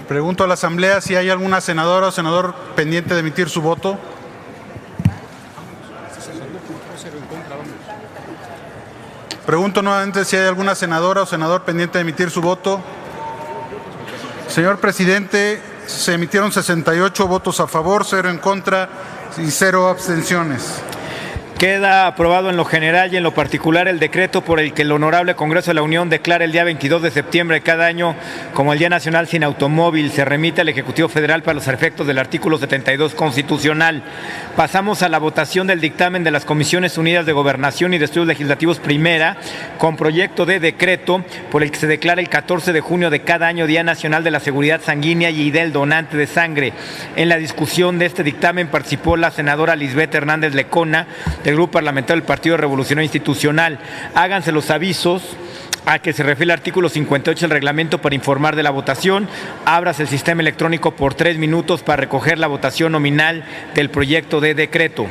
Pregunto a la Asamblea si hay alguna senadora o senador pendiente de emitir su voto. Pregunto nuevamente si hay alguna senadora o senador pendiente de emitir su voto. Señor presidente, se emitieron 68 votos a favor, 0 en contra y 0 abstenciones. Queda aprobado en lo general y en lo particular el decreto por el que el Honorable Congreso de la Unión declara el día 22 de septiembre de cada año como el Día Nacional sin Automóvil. Se remite al Ejecutivo Federal para los efectos del artículo 72 constitucional. Pasamos a la votación del dictamen de las Comisiones Unidas de Gobernación y de Estudios Legislativos Primera, con proyecto de decreto por el que se declara el 14 de junio de cada año Día Nacional de la Seguridad Sanguínea y del Donante de Sangre. En la discusión de este dictamen participó la senadora Lisbeth Hernández Lecona, del Grupo Parlamentario del Partido Revolucionario Institucional. Háganse los avisos a que se refiere el artículo 58 del reglamento para informar de la votación. Ábrase el sistema electrónico por 3 minutos para recoger la votación nominal del proyecto de decreto.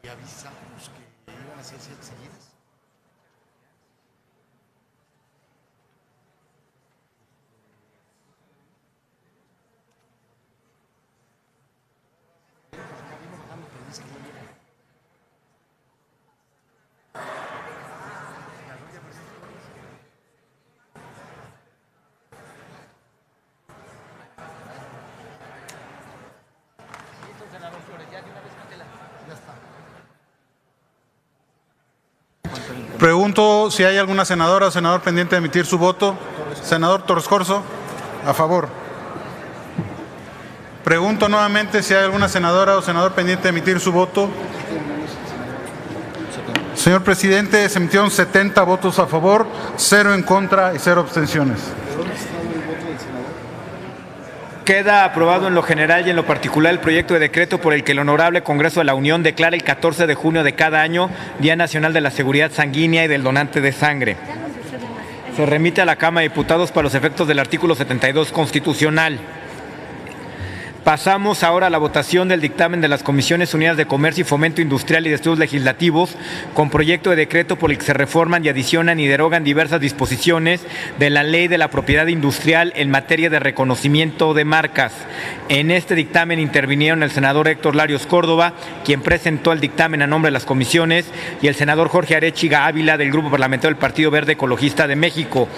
Y avisamos que iban a ser 7 seguidas. Pregunto si hay alguna senadora o senador pendiente de emitir su voto. Senador Torres Corzo, a favor. Pregunto nuevamente si hay alguna senadora o senador pendiente de emitir su voto. Señor presidente, se emitieron 70 votos a favor, 0 en contra y 0 abstenciones. Queda aprobado en lo general y en lo particular el proyecto de decreto por el que el Honorable Congreso de la Unión declara el 14 de junio de cada año Día Nacional de la Seguridad Sanguínea y del Donante de Sangre. Se remite a la Cámara de Diputados para los efectos del artículo 72 constitucional. Pasamos ahora a la votación del dictamen de las Comisiones Unidas de Comercio y Fomento Industrial y de Estudios Legislativos con proyecto de decreto por el que se reforman y adicionan y derogan diversas disposiciones de la Ley de la Propiedad Industrial en materia de reconocimiento de marcas. En este dictamen intervinieron el senador Héctor Larios Córdoba, quien presentó el dictamen a nombre de las comisiones, y el senador Jorge Arechiga Ávila del Grupo Parlamentario del Partido Verde Ecologista de México.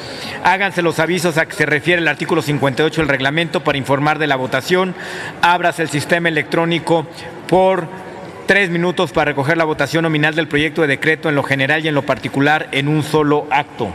Háganse los avisos a que se refiere el artículo 58 del reglamento para informar de la votación. Ábrase el sistema electrónico por 3 minutos para recoger la votación nominal del proyecto de decreto en lo general y en lo particular en un solo acto.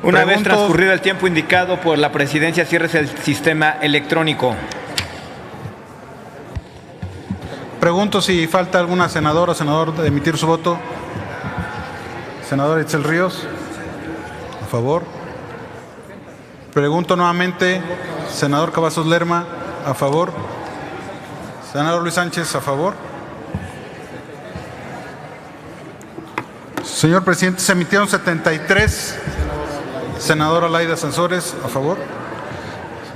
Una vez Pregunto- transcurrido el tiempo indicado por la presidencia, ciérrese el sistema electrónico. Pregunto si falta alguna senadora o senador de emitir su voto. Senador Itzel Ríos, a favor. Pregunto nuevamente, senador Cavazos Lerma, a favor. Senador Luis Sánchez, a favor. Señor presidente, se emitieron 73. Senadora Laida Sansores, a favor.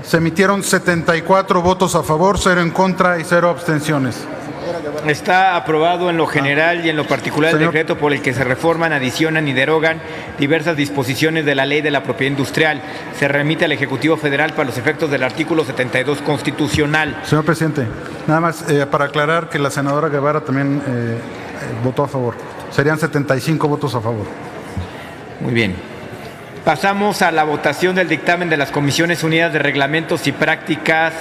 Se emitieron 74 votos a favor, 0 en contra y 0 abstenciones. Está aprobado en lo general y en lo particular el Señor- decreto por el que se reforman, adicionan y derogan diversas disposiciones de la Ley de la Propiedad Industrial. Se remite al Ejecutivo Federal para los efectos del artículo 72 constitucional. Señor presidente, nada más para aclarar que la senadora Guevara también votó a favor. Serían 75 votos a favor. Muy bien. Pasamos a la votación del dictamen de las Comisiones Unidas de Reglamentos y Prácticas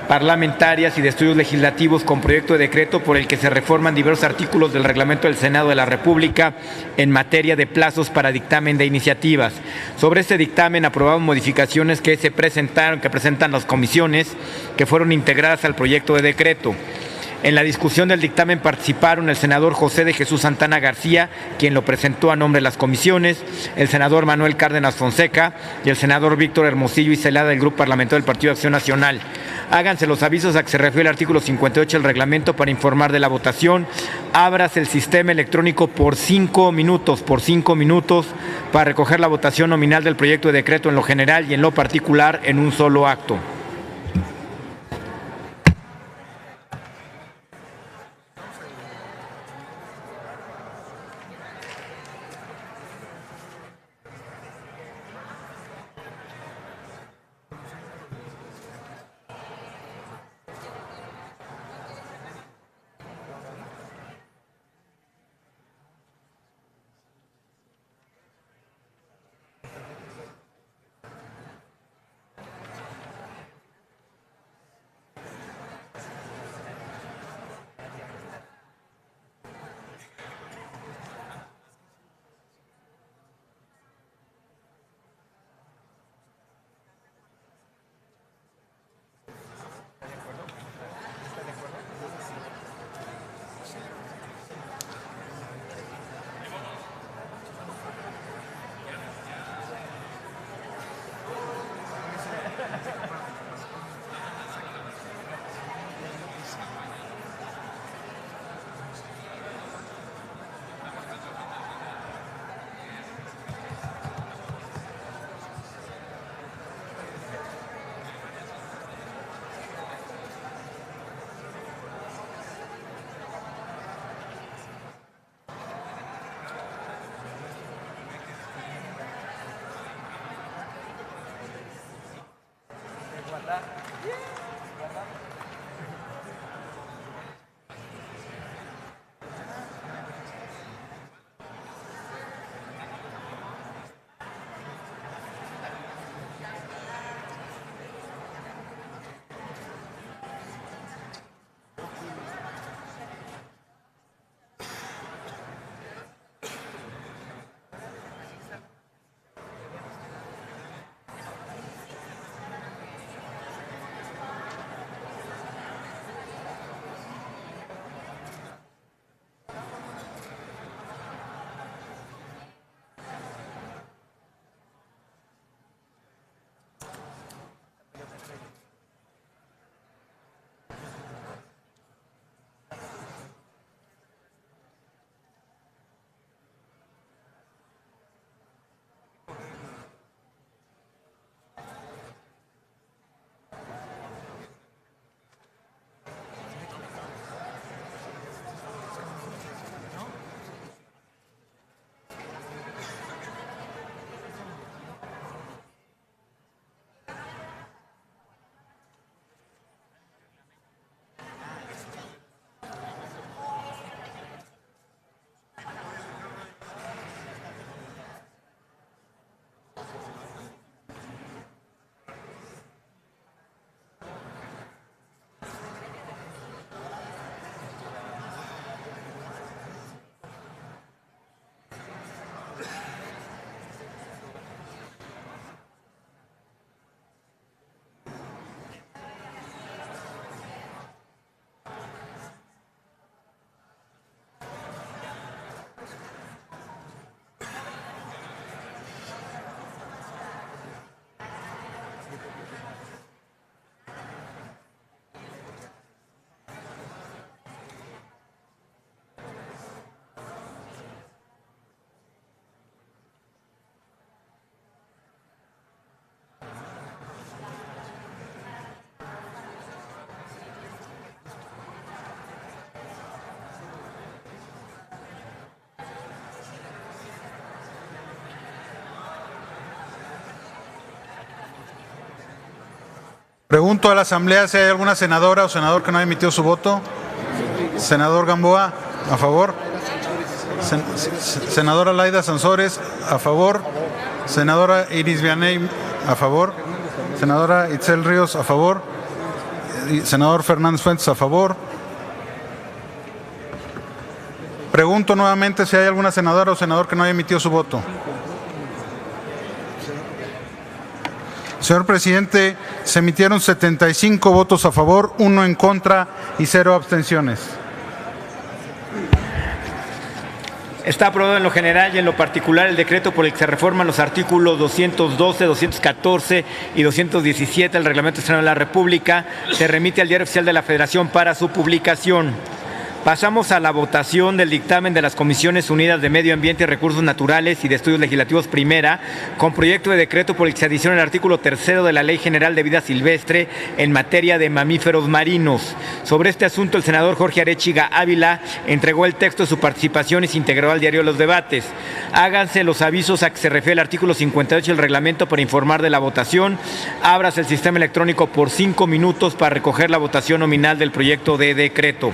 Parlamentarias y de Estudios Legislativos con proyecto de decreto por el que se reforman diversos artículos del Reglamento del Senado de la República en materia de plazos para dictamen de iniciativas. Sobre este dictamen aprobaron modificaciones que presentan las comisiones que fueron integradas al proyecto de decreto. En la discusión del dictamen participaron el senador José de Jesús Santana García, quien lo presentó a nombre de las comisiones, el senador Manuel Cárdenas Fonseca y el senador Víctor Hermosillo y Celada del Grupo Parlamentario del Partido de Acción Nacional. Háganse los avisos a que se refiere el artículo 58 del reglamento para informar de la votación. Ábrase el sistema electrónico por 5 minutos, para recoger la votación nominal del proyecto de decreto en lo general y en lo particular en un solo acto. Pregunto a la Asamblea si hay alguna senadora o senador que no haya emitido su voto. Senador Gamboa, a favor. Senadora Laida Sansores, a favor. Senadora Iris Vianey, a favor. Senadora Itzel Ríos, a favor. Senador Fernández Fuentes, a favor. Pregunto nuevamente si hay alguna senadora o senador que no haya emitido su voto. Señor presidente, se emitieron 75 votos a favor, 1 en contra y 0 abstenciones. Está aprobado en lo general y en lo particular el decreto por el que se reforman los artículos 212, 214 y 217 del Reglamento Externo de la República. Se remite al Diario Oficial de la Federación para su publicación. Pasamos a la votación del dictamen de las Comisiones Unidas de Medio Ambiente y Recursos Naturales y de Estudios Legislativos Primera, con proyecto de decreto por el que se adiciona el artículo 3 de la Ley General de Vida Silvestre en materia de mamíferos marinos. Sobre este asunto, el senador Jorge Arechiga Ávila entregó el texto de su participación y se integró al diario de los debates. Háganse los avisos a que se refiere el artículo 58 del reglamento para informar de la votación. Ábrase el sistema electrónico por 5 minutos para recoger la votación nominal del proyecto de decreto.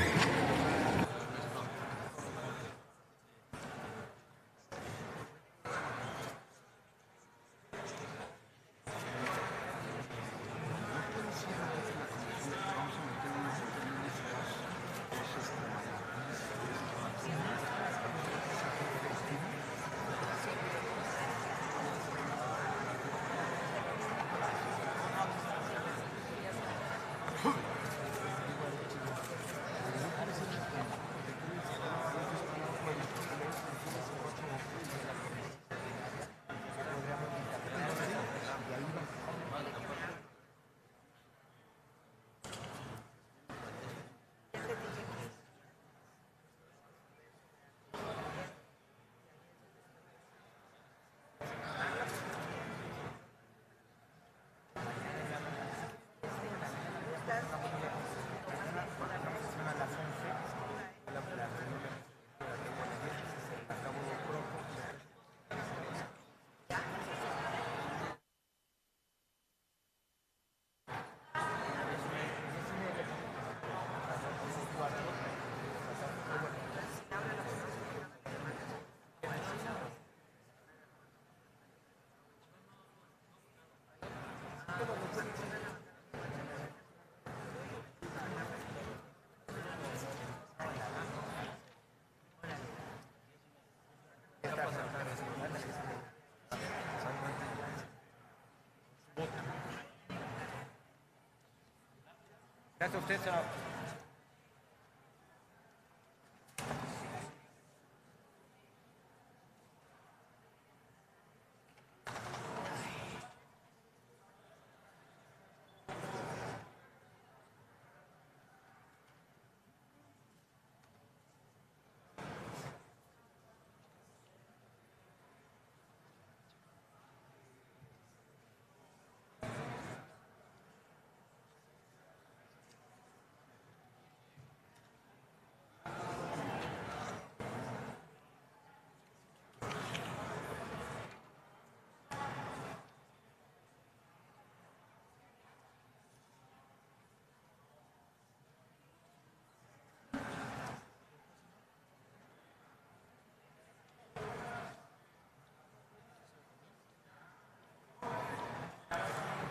Gracias a usted, senador.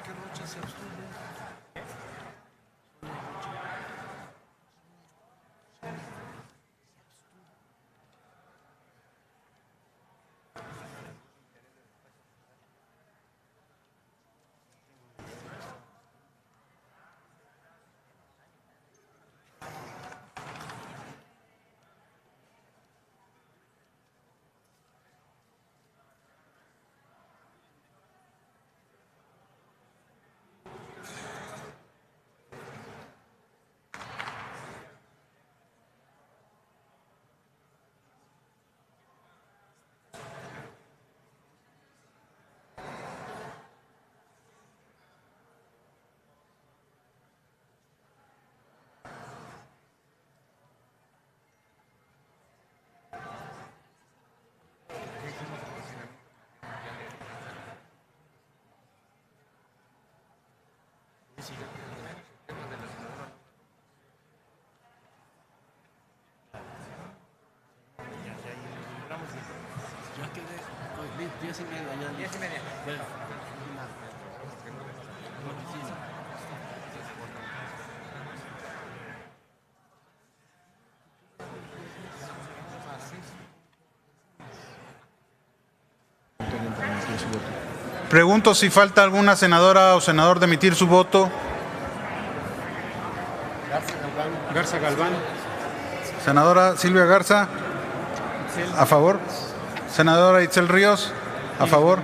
¿Qué Rocha se abstuvo? Ya quedé, 10:30 allá. 10:30. Pregunto si falta alguna senadora o senador de emitir su voto. Garza Galván. Senadora Silvia Garza, a favor. Senadora Itzel Ríos, a favor.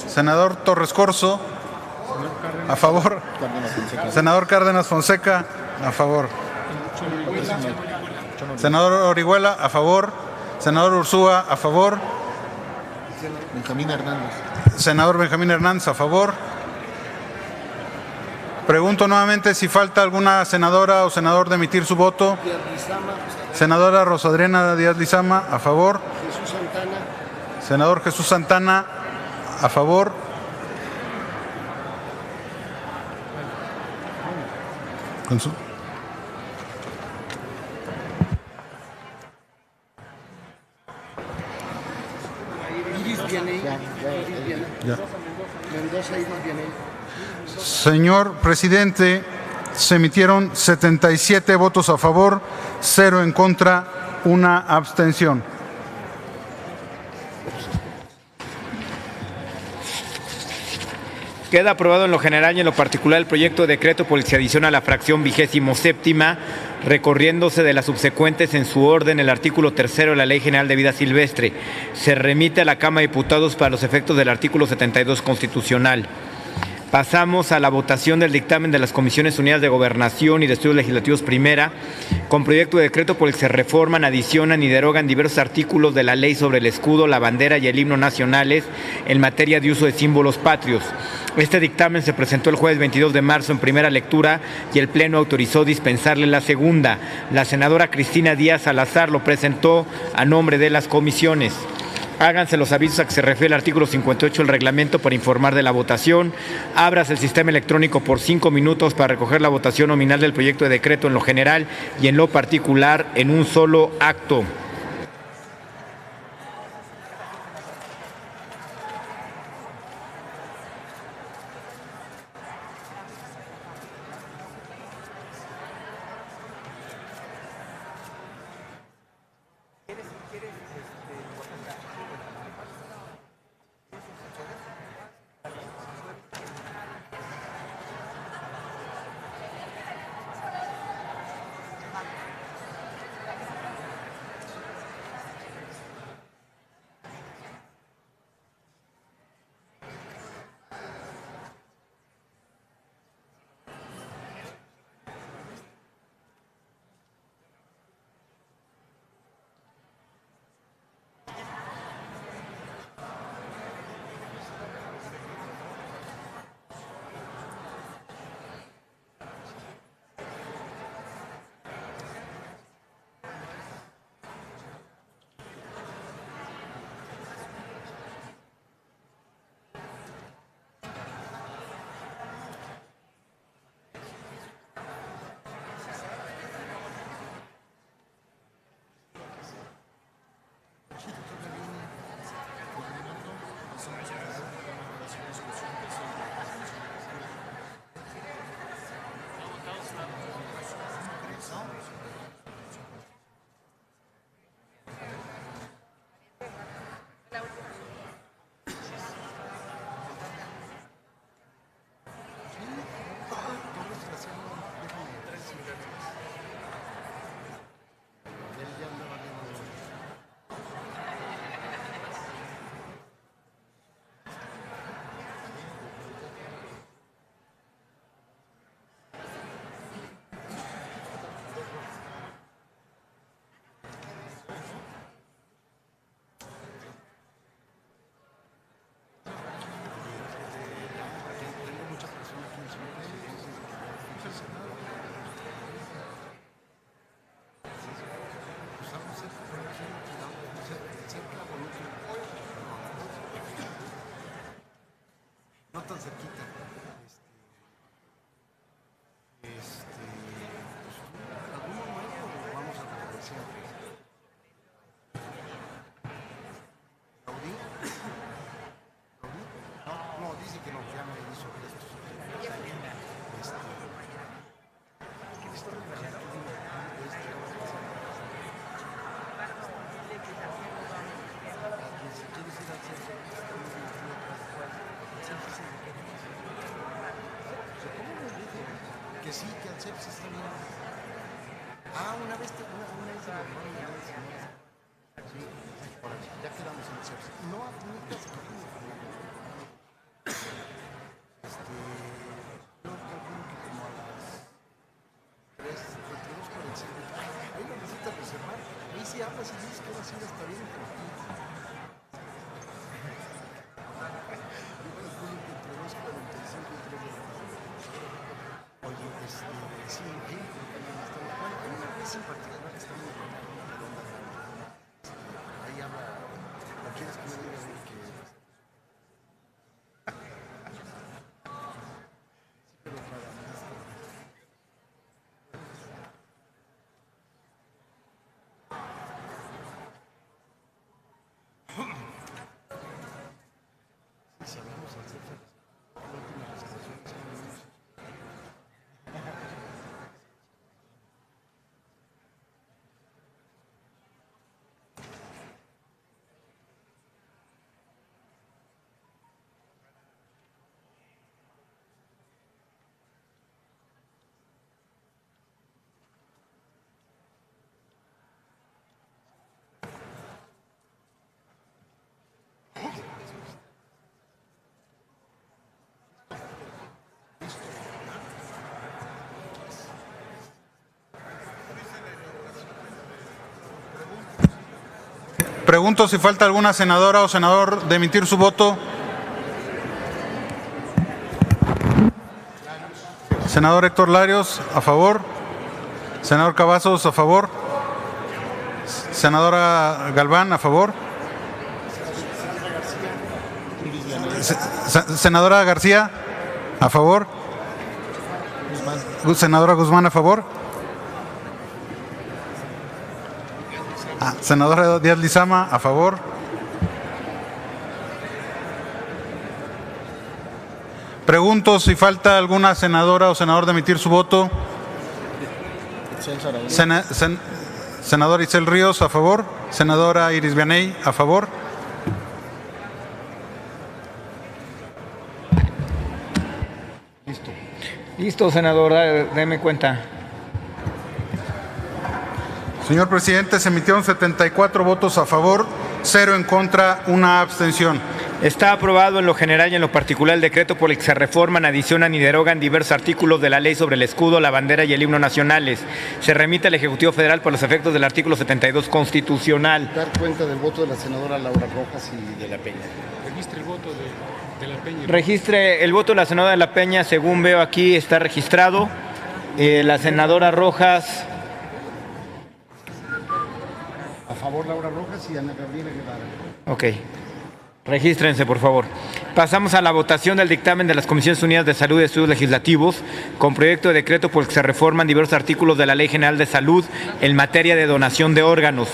Senador Torres Corzo, a favor. Senador Cárdenas Fonseca, a favor. Senador Orihuela, a favor. Senador Ursúa, a favor. Benjamín Hernández. Senador Benjamín Hernández, a favor. Pregunto nuevamente si falta alguna senadora o senador de emitir su voto. Senadora Rosadriana Díaz Lizama, a favor. Jesús Santana. Senador Jesús Santana, a favor. Iris Vianey. Ya. Mendoza Iris Vianey. Señor presidente, se emitieron 77 votos a favor, 0 en contra, 1 abstención. Queda aprobado en lo general y en lo particular el proyecto de decreto por el que se adiciona la fracción 27ª, recorriéndose de las subsecuentes en su orden el artículo 3 de la Ley General de Vida Silvestre. Se remite a la Cámara de Diputados para los efectos del artículo 72 constitucional. Pasamos a la votación del dictamen de las Comisiones Unidas de Gobernación y de Estudios Legislativos Primera, con proyecto de decreto por el que se reforman, adicionan y derogan diversos artículos de la Ley sobre el escudo, la bandera y el himno nacionales en materia de uso de símbolos patrios. Este dictamen se presentó el jueves 22 de marzo en primera lectura y el Pleno autorizó dispensarle la segunda. La senadora Cristina Díaz Salazar lo presentó a nombre de las comisiones. Háganse los avisos a que se refiere el artículo 58 del reglamento para informar de la votación. Ábrase el sistema electrónico por 5 minutos para recoger la votación nominal del proyecto de decreto en lo general y en lo particular en un solo acto. No tan cerquita. ¿Alguno nuevo o vamos a traer siempre? Que sí, que al CEPS está bien. Una vez te normal, una vez sí, órale, ya quedamos en el CEPS. No, necesitas que yo calculo que como a las 3, entre 2:45. Ahí lo necesitas reservar. Ahí sí hablas y dices que va a ser hasta bien tranquilo. Yo calculo que entre 2:45 y 3 de la tarde. Oye, sí, ahí bueno, hay una vez en particular que está muy buena, redonda, grande. Ahí habla, ¿la quieres que me diga de que? Pero para mí si hablamos al CEPS, la última reservación es que Pregunto si falta alguna senadora o senador de emitir su voto. Senador Héctor Larios, a favor. Senador Cavazos, a favor. Senadora Galván, a favor. Senadora García, a favor. Senadora Guzmán, a favor. Senadora Díaz Lizama, a favor. Pregunto si falta alguna senadora o senador de emitir su voto. Senador Itzel Ríos, a favor. Senadora Iris Vianey, a favor. Listo, senadora, deme cuenta. Señor presidente, se emitieron 74 votos a favor, 0 en contra, 1 abstención. Está aprobado en lo general y en lo particular el decreto por el que se reforman, adicionan y derogan diversos artículos de la ley sobre el escudo, la bandera y el himno nacionales. Se remite al Ejecutivo Federal por los efectos del artículo 72 constitucional. dar cuenta del voto de la senadora Laura Rojas y de la Peña. Registre el voto de la Peña. Registre el voto de la senadora de la Peña, según veo aquí está registrado. La senadora Rojas. A favor Laura Rojas y Ana Gabriela Guevara. Ok. Regístrense, por favor. Pasamos a la votación del dictamen de las Comisiones Unidas de Salud y Estudios Legislativos con proyecto de decreto por el que se reforman diversos artículos de la Ley General de Salud en materia de donación de órganos.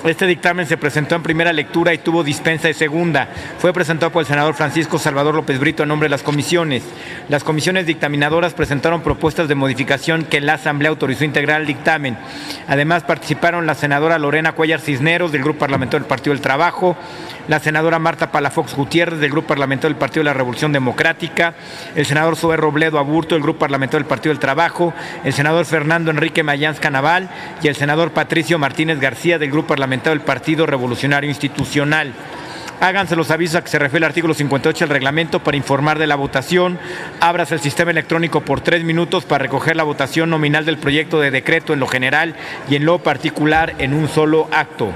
Este dictamen se presentó en primera lectura y tuvo dispensa de segunda. Fue presentado por el senador Francisco Salvador López Brito a nombre de las comisiones. Las comisiones dictaminadoras presentaron propuestas de modificación que la Asamblea autorizó integrar al dictamen. Además, participaron la senadora Lorena Cuellar Cisneros, del Grupo Parlamentario del Partido del Trabajo, la senadora Marta Palafox Gutiérrez, del Grupo Parlamentario del Partido de la Revolución Democrática, el senador Zoé Robledo Aburto, del Grupo Parlamentario del Partido del Trabajo, el senador Fernando Enrique Mayans Canaval y el senador Patricio Martínez García, del Grupo Parlamentario del Partido Revolucionario Institucional. Háganse los avisos a que se refiere el artículo 58 del reglamento para informar de la votación. Ábrase el sistema electrónico por 3 minutos para recoger la votación nominal del proyecto de decreto en lo general y en lo particular en un solo acto.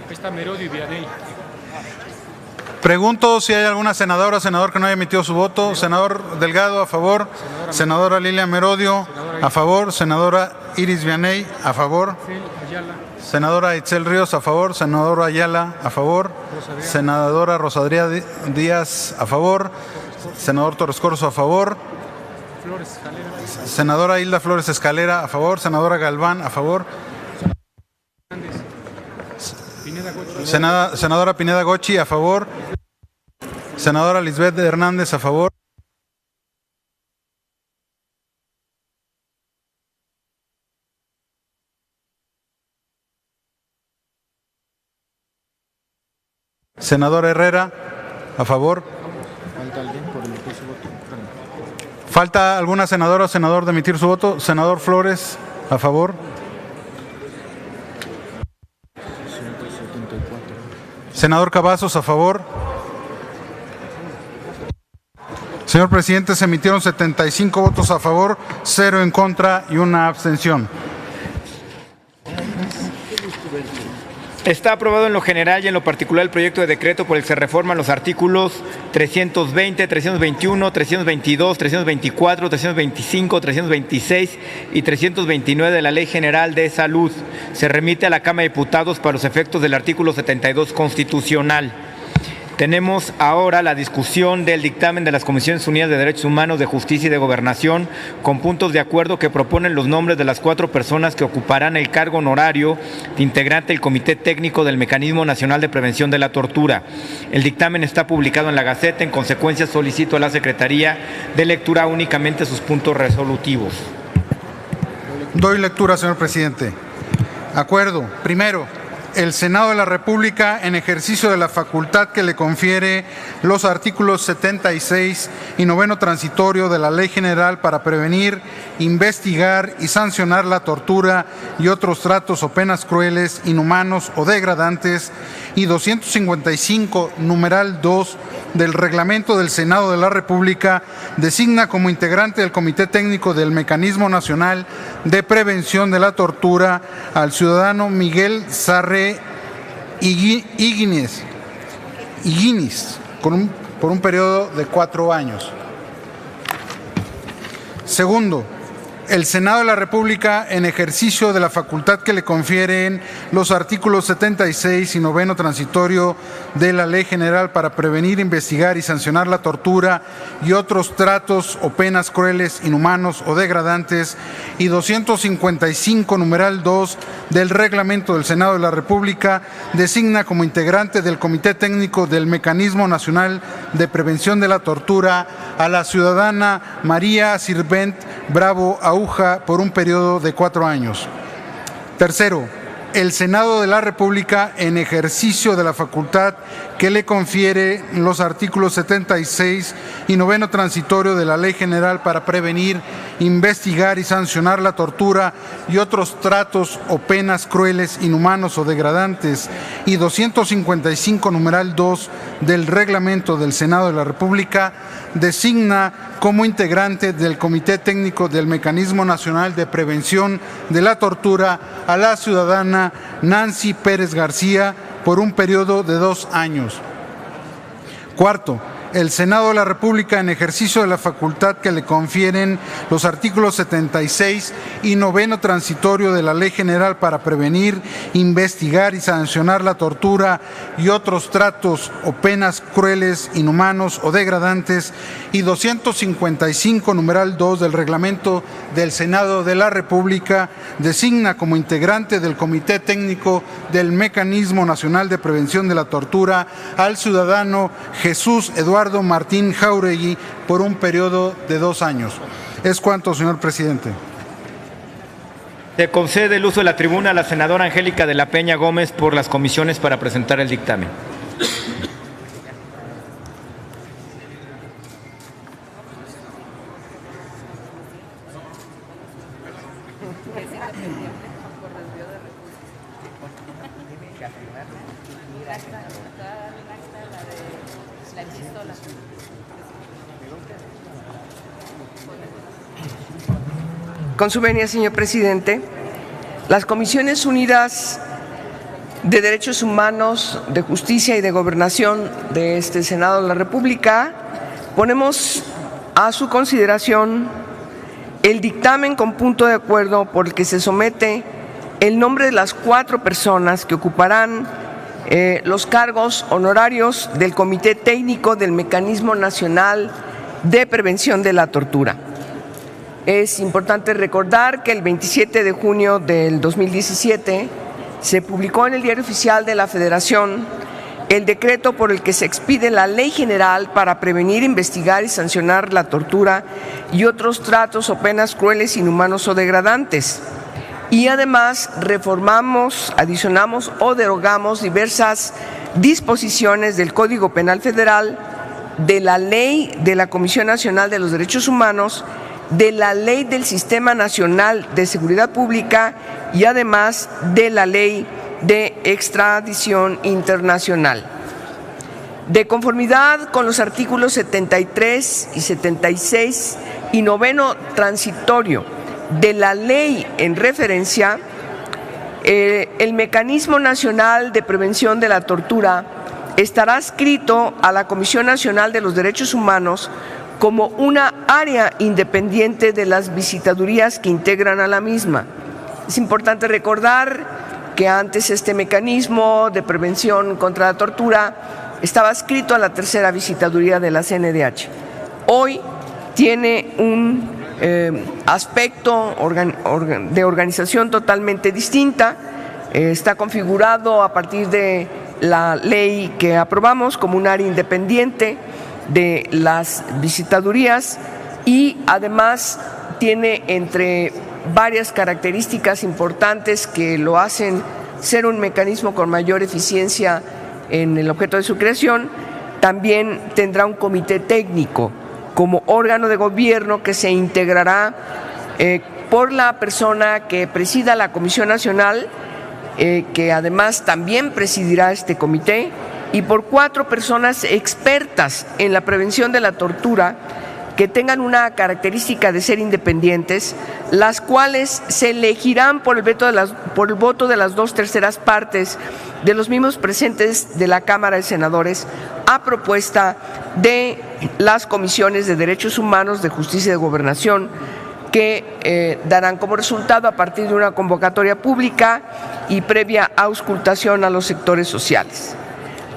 Ahí está Merodio y Vianey. Pregunto si hay alguna senadora o senador que no haya emitido su voto. Senador Delgado, a favor. Senadora Lilia Merodio, a favor. Senadora Iris Vianey, a favor. Ayala. Senadora Itzel Ríos, a favor. Senadora Ayala, a favor. Senadora Rosadría Díaz, a favor. Senador Torres Corzo, a favor. Flores Escalera. Senadora Hilda Flores Escalera, a favor. Senadora Galván, a favor. Pineda Gochi. Senadora Pineda Gochi, a favor. Senadora Lisbeth Hernández, a favor. Senadora Herrera, a favor. ¿Falta alguna senadora o senador de emitir su voto? Senador Flores, a favor. Senador Cavazos, a favor. Señor presidente, se emitieron 75 votos a favor, 0 en contra y una abstención. Está aprobado en lo general y en lo particular el proyecto de decreto por el que se reforman los artículos 320, 321, 322, 324, 325, 326 y 329 de la Ley General de Salud. Se remite a la Cámara de Diputados para los efectos del artículo 72 constitucional. Tenemos ahora la discusión del dictamen de las Comisiones Unidas de Derechos Humanos, de Justicia y de Gobernación, con puntos de acuerdo que proponen los nombres de las 4 personas que ocuparán el cargo honorario de integrante del Comité Técnico del Mecanismo Nacional de Prevención de la Tortura. El dictamen está publicado en la Gaceta, en consecuencia solicito a la Secretaría de lectura únicamente sus puntos resolutivos. Doy lectura, señor presidente. Acuerdo. Primero, el Senado de la República, en ejercicio de la facultad que le confiere los artículos 76 y 9º transitorio de la Ley General para prevenir, investigar y sancionar la tortura y otros tratos o penas crueles, inhumanos o degradantes, y 255, numeral 2 del Reglamento del Senado de la República, designa como integrante del Comité Técnico del Mecanismo Nacional de Prevención de la Tortura al ciudadano Miguel Sarre Higuines por un periodo de 4 años. Segundo, el Senado de la República, en ejercicio de la facultad que le confieren los artículos 76 y 9º transitorio de la Ley General para prevenir, investigar y sancionar la tortura y otros tratos o penas crueles, inhumanos o degradantes, y 255, numeral 2 del Reglamento del Senado de la República, designa como integrante del Comité Técnico del Mecanismo Nacional de Prevención de la Tortura a la ciudadana María Sirvent Bravo Aúja por un periodo de 4 años. Tercero, el Senado de la República, en ejercicio de la facultad que le confiere los artículos 76 y 9º transitorio de la Ley General para prevenir, investigar y sancionar la tortura y otros tratos o penas crueles, inhumanos o degradantes, y 255, numeral 2 del Reglamento del Senado de la República, designa como integrante del Comité Técnico del Mecanismo Nacional de Prevención de la Tortura a la ciudadana Nancy Pérez García por un periodo de 2 años. Cuarto, el Senado de la República, en ejercicio de la facultad que le confieren los artículos 76 y 9º transitorio de la Ley General para prevenir, investigar y sancionar la tortura y otros tratos o penas crueles, inhumanos o degradantes, y 255, numeral 2 del Reglamento del Senado de la República, designa como integrante del Comité Técnico del Mecanismo Nacional de Prevención de la Tortura al ciudadano Jesús Eduardo Martín Jáuregui por un periodo de 2 años. Es cuanto, señor presidente. Se concede el uso de la tribuna a la senadora Angélica de la Peña Gómez por las comisiones para presentar el dictamen. Con su venia, señor presidente, las Comisiones Unidas de Derechos Humanos, de Justicia y de Gobernación de este Senado de la República, ponemos a su consideración el dictamen con punto de acuerdo por el que se somete el nombre de las 4 personas que ocuparán los cargos honorarios del Comité Técnico del Mecanismo Nacional de Prevención de la Tortura. Es importante recordar que el 27 de junio del 2017 se publicó en el Diario Oficial de la Federación el decreto por el que se expide la Ley General para prevenir, investigar y sancionar la tortura y otros tratos o penas crueles, inhumanos o degradantes. Y además reformamos, adicionamos o derogamos diversas disposiciones del Código Penal Federal, de la Ley de la Comisión Nacional de los Derechos Humanos, de la Ley del Sistema Nacional de Seguridad Pública y además de la Ley de Extradición Internacional. De conformidad con los artículos 73 y 76 y 9º transitorio de la ley en referencia, el Mecanismo Nacional de Prevención de la Tortura estará adscrito a la Comisión Nacional de los Derechos Humanos como una área independiente de las visitadurías que integran a la misma. Es importante recordar que antes este mecanismo de prevención contra la tortura estaba adscrito a la 3ª visitaduría de la CNDH. Hoy tiene un aspecto de organización totalmente distinta, está configurado a partir de la ley que aprobamos como un área independiente de las visitadurías y además tiene entre varias características importantes que lo hacen ser un mecanismo con mayor eficiencia en el objeto de su creación. También tendrá un comité técnico como órgano de gobierno que se integrará por la persona que presida la Comisión Nacional, que además también presidirá este comité, y por 4 personas expertas en la prevención de la tortura que tengan una característica de ser independientes, las cuales se elegirán por el voto de las 2/3 partes de los mismos presentes de la Cámara de Senadores, a propuesta de las comisiones de Derechos Humanos, de Justicia y de Gobernación, que darán como resultado a partir de una convocatoria pública y previa auscultación a los sectores sociales.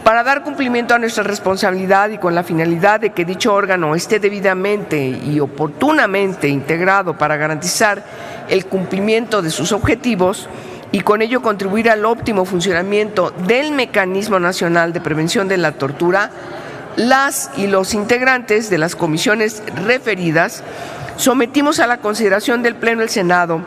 Para dar cumplimiento a nuestra responsabilidad y con la finalidad de que dicho órgano esté debidamente y oportunamente integrado para garantizar el cumplimiento de sus objetivos y con ello contribuir al óptimo funcionamiento del Mecanismo Nacional de Prevención de la Tortura, las y los integrantes de las comisiones referidas sometimos a la consideración del Pleno del Senado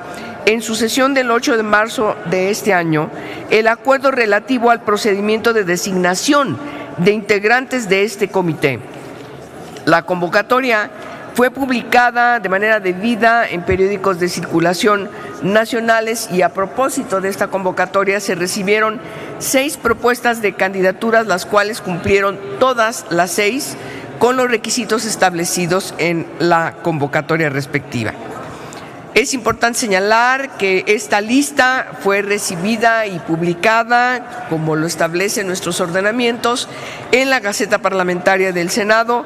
en su sesión del 8 de marzo de este año el acuerdo relativo al procedimiento de designación de integrantes de este comité. La convocatoria fue publicada de manera debida en periódicos de circulación nacionales y a propósito de esta convocatoria se recibieron 6 propuestas de candidaturas, las cuales cumplieron todas las 6 con los requisitos establecidos en la convocatoria respectiva. Es importante señalar que esta lista fue recibida y publicada, como lo establecen nuestros ordenamientos, en la Gaceta Parlamentaria del Senado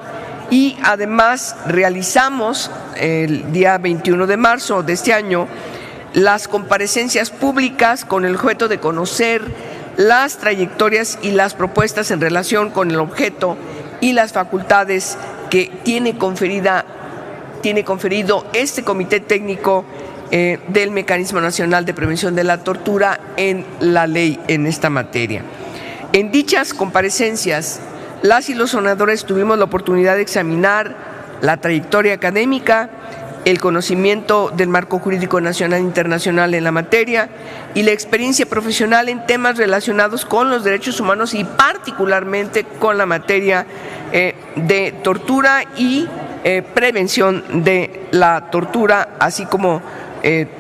y además realizamos el día 21 de marzo de este año las comparecencias públicas con el objeto de conocer las trayectorias y las propuestas en relación con el objeto y las facultades que tiene conferido este Comité Técnico del Mecanismo Nacional de Prevención de la Tortura en la ley en esta materia. En dichas comparecencias, las y los senadores tuvimos la oportunidad de examinar la trayectoria académica, el conocimiento del marco jurídico nacional e internacional en la materia y la experiencia profesional en temas relacionados con los derechos humanos y particularmente con la materia de tortura y prevención de la tortura, así como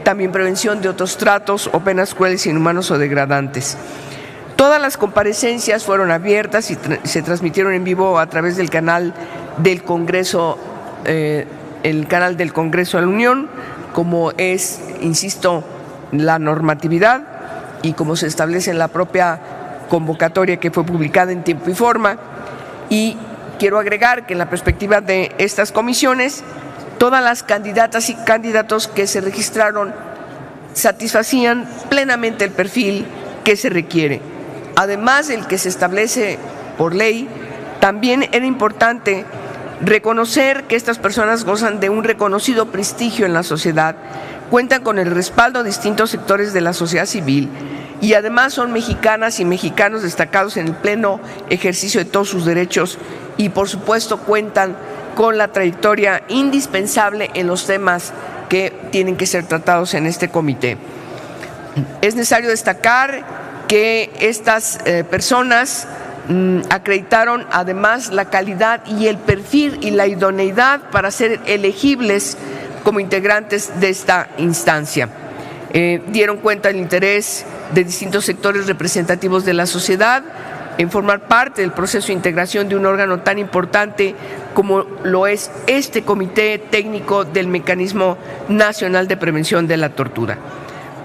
también prevención de otros tratos o penas crueles, inhumanos o degradantes. Todas las comparecencias fueron abiertas y se transmitieron en vivo a través del canal del Congreso, el canal del Congreso de la Unión, como es, insisto, la normatividad. y como se establece en la propia convocatoria que fue publicada en tiempo y forma. Y quiero agregar que en la perspectiva de estas comisiones, todas las candidatas y candidatos que se registraron satisfacían plenamente el perfil que se requiere. Además del que se establece por ley, también era importante reconocer que estas personas gozan de un reconocido prestigio en la sociedad, cuentan con el respaldo de distintos sectores de la sociedad civil y además son mexicanas y mexicanos destacados en el pleno ejercicio de todos sus derechos y por supuesto cuentan con la trayectoria indispensable en los temas que tienen que ser tratados en este comité. Es necesario destacar que estas personas acreditaron además la calidad y el perfil y la idoneidad para ser elegibles como integrantes de esta instancia. Dieron cuenta del interés de distintos sectores representativos de la sociedad en formar parte del proceso de integración de un órgano tan importante como lo es este Comité Técnico del Mecanismo Nacional de Prevención de la Tortura.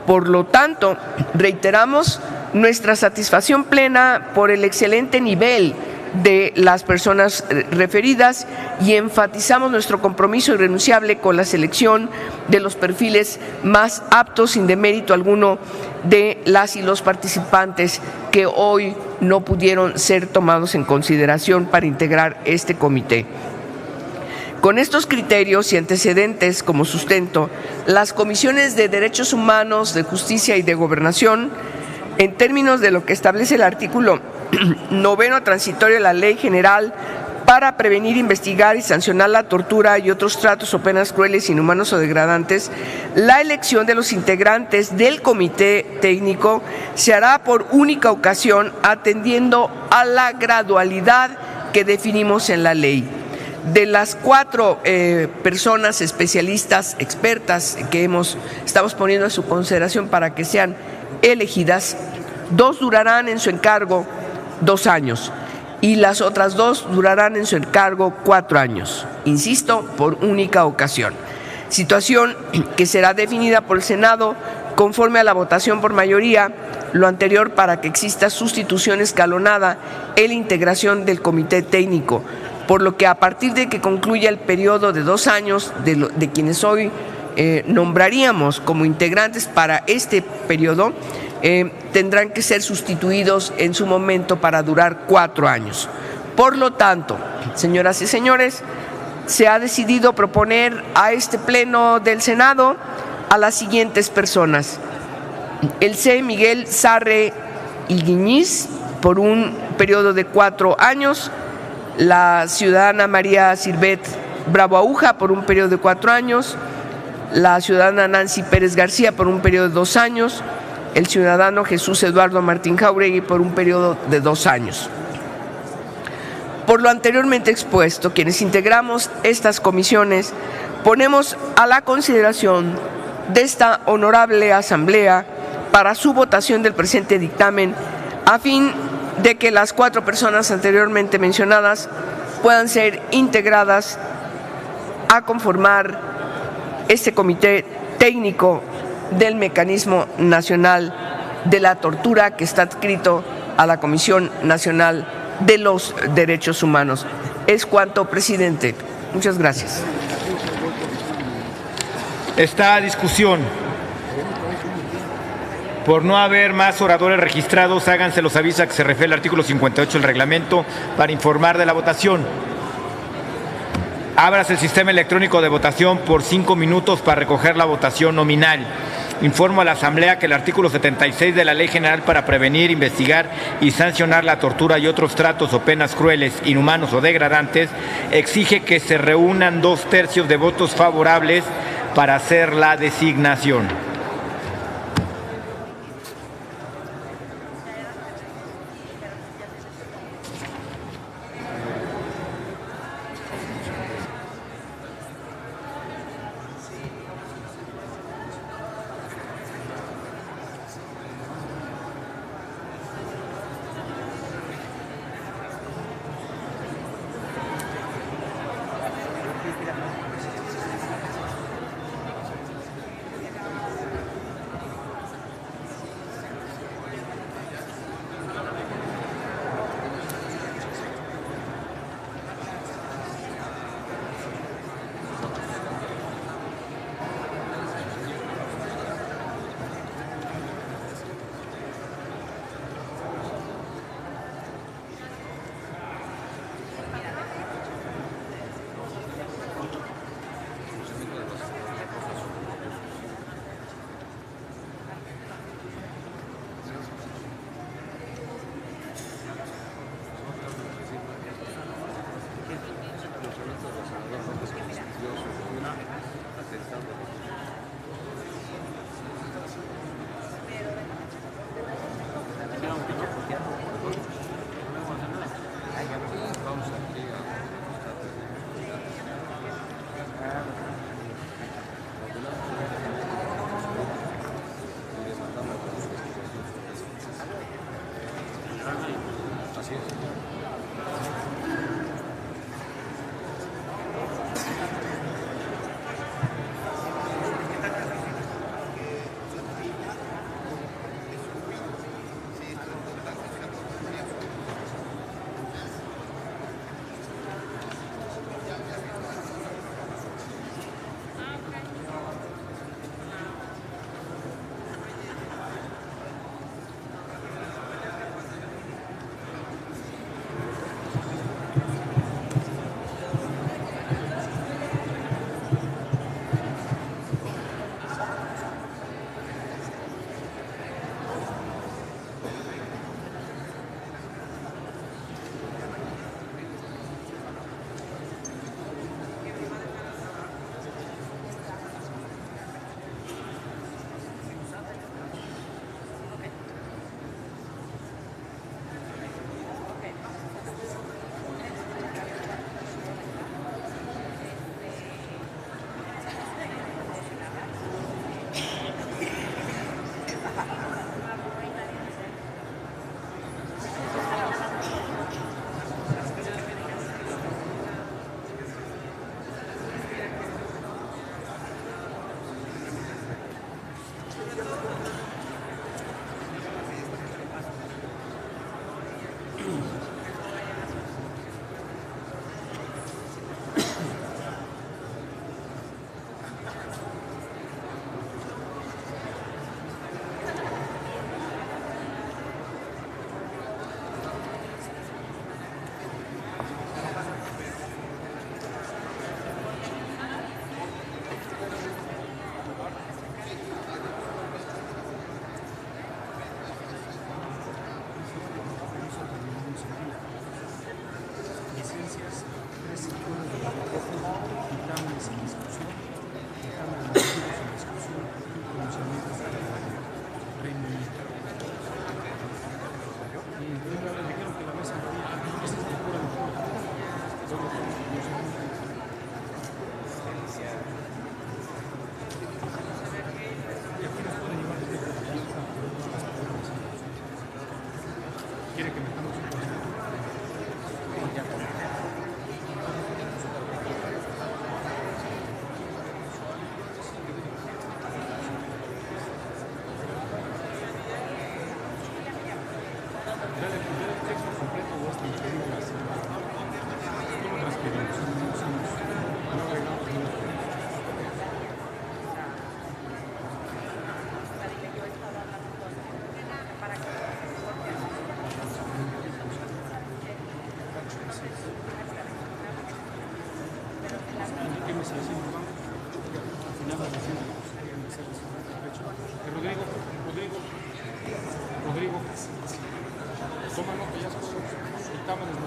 Por lo tanto, reiteramos nuestra satisfacción plena por el excelente nivel de las personas referidas y enfatizamos nuestro compromiso irrenunciable con la selección de los perfiles más aptos sin demérito alguno de las y los participantes que hoy no pudieron ser tomados en consideración para integrar este comité. Con estos criterios y antecedentes como sustento, las comisiones de Derechos Humanos, de Justicia y de Gobernación, en términos de lo que establece el artículo 9 transitorio de la Ley General para prevenir, investigar y sancionar la tortura y otros tratos o penas crueles, inhumanos o degradantes, la elección de los integrantes del comité técnico se hará por única ocasión atendiendo a la gradualidad que definimos en la ley. De las 4 personas especialistas, expertas que estamos poniendo a su consideración para que sean elegidas, 2 durarán en su encargo 2 años y las otras 2 durarán en su encargo 4 años, insisto, por única ocasión. Situación que será definida por el Senado conforme a la votación por mayoría, lo anterior para que exista sustitución escalonada en la integración del comité técnico, por lo que a partir de que concluya el periodo de 2 años de quienes hoy nombraríamos como integrantes para este periodo, tendrán que ser sustituidos en su momento para durar 4 años. Por lo tanto, señoras y señores, se ha decidido proponer a este pleno del Senado a las siguientes personas: el C. Miguel Sarre Iguiñiz por un periodo de 4 años, la ciudadana María Sirvet Bravo Aúja por un periodo de 4 años, la ciudadana Nancy Pérez García por un periodo de 2 años, el ciudadano Jesús Eduardo Martín Jauregui por un periodo de 2 años. Por lo anteriormente expuesto, quienes integramos estas comisiones, ponemos a la consideración de esta honorable asamblea para su votación del presente dictamen, a fin de que las 4 personas anteriormente mencionadas puedan ser integradas a conformar este comité técnico del Mecanismo Nacional de la Tortura que está adscrito a la Comisión Nacional de los Derechos Humanos. Es cuanto, presidente. Muchas gracias. Esta discusión. Por no haber más oradores registrados, háganse los avisos a que se refiere al artículo 58 del reglamento para informar de la votación. Ábrase el sistema electrónico de votación por 5 minutos para recoger la votación nominal. Informo a la Asamblea que el artículo 76 de la Ley General para prevenir, investigar y sancionar la tortura y otros tratos o penas crueles, inhumanos o degradantes exige que se reúnan 2/3 de votos favorables para hacer la designación. Licencias, 3 segundos de dictámenes en discusión, dictámenes en discusión y pronunciamientos de Reino Unido. Y me dijeron que la mesa no había, esta es la pura locura. Y aquí nos pueden llevar desde ¿quiere que metamos un proceso? Rodrigo, toma nota, ya son dictámenes de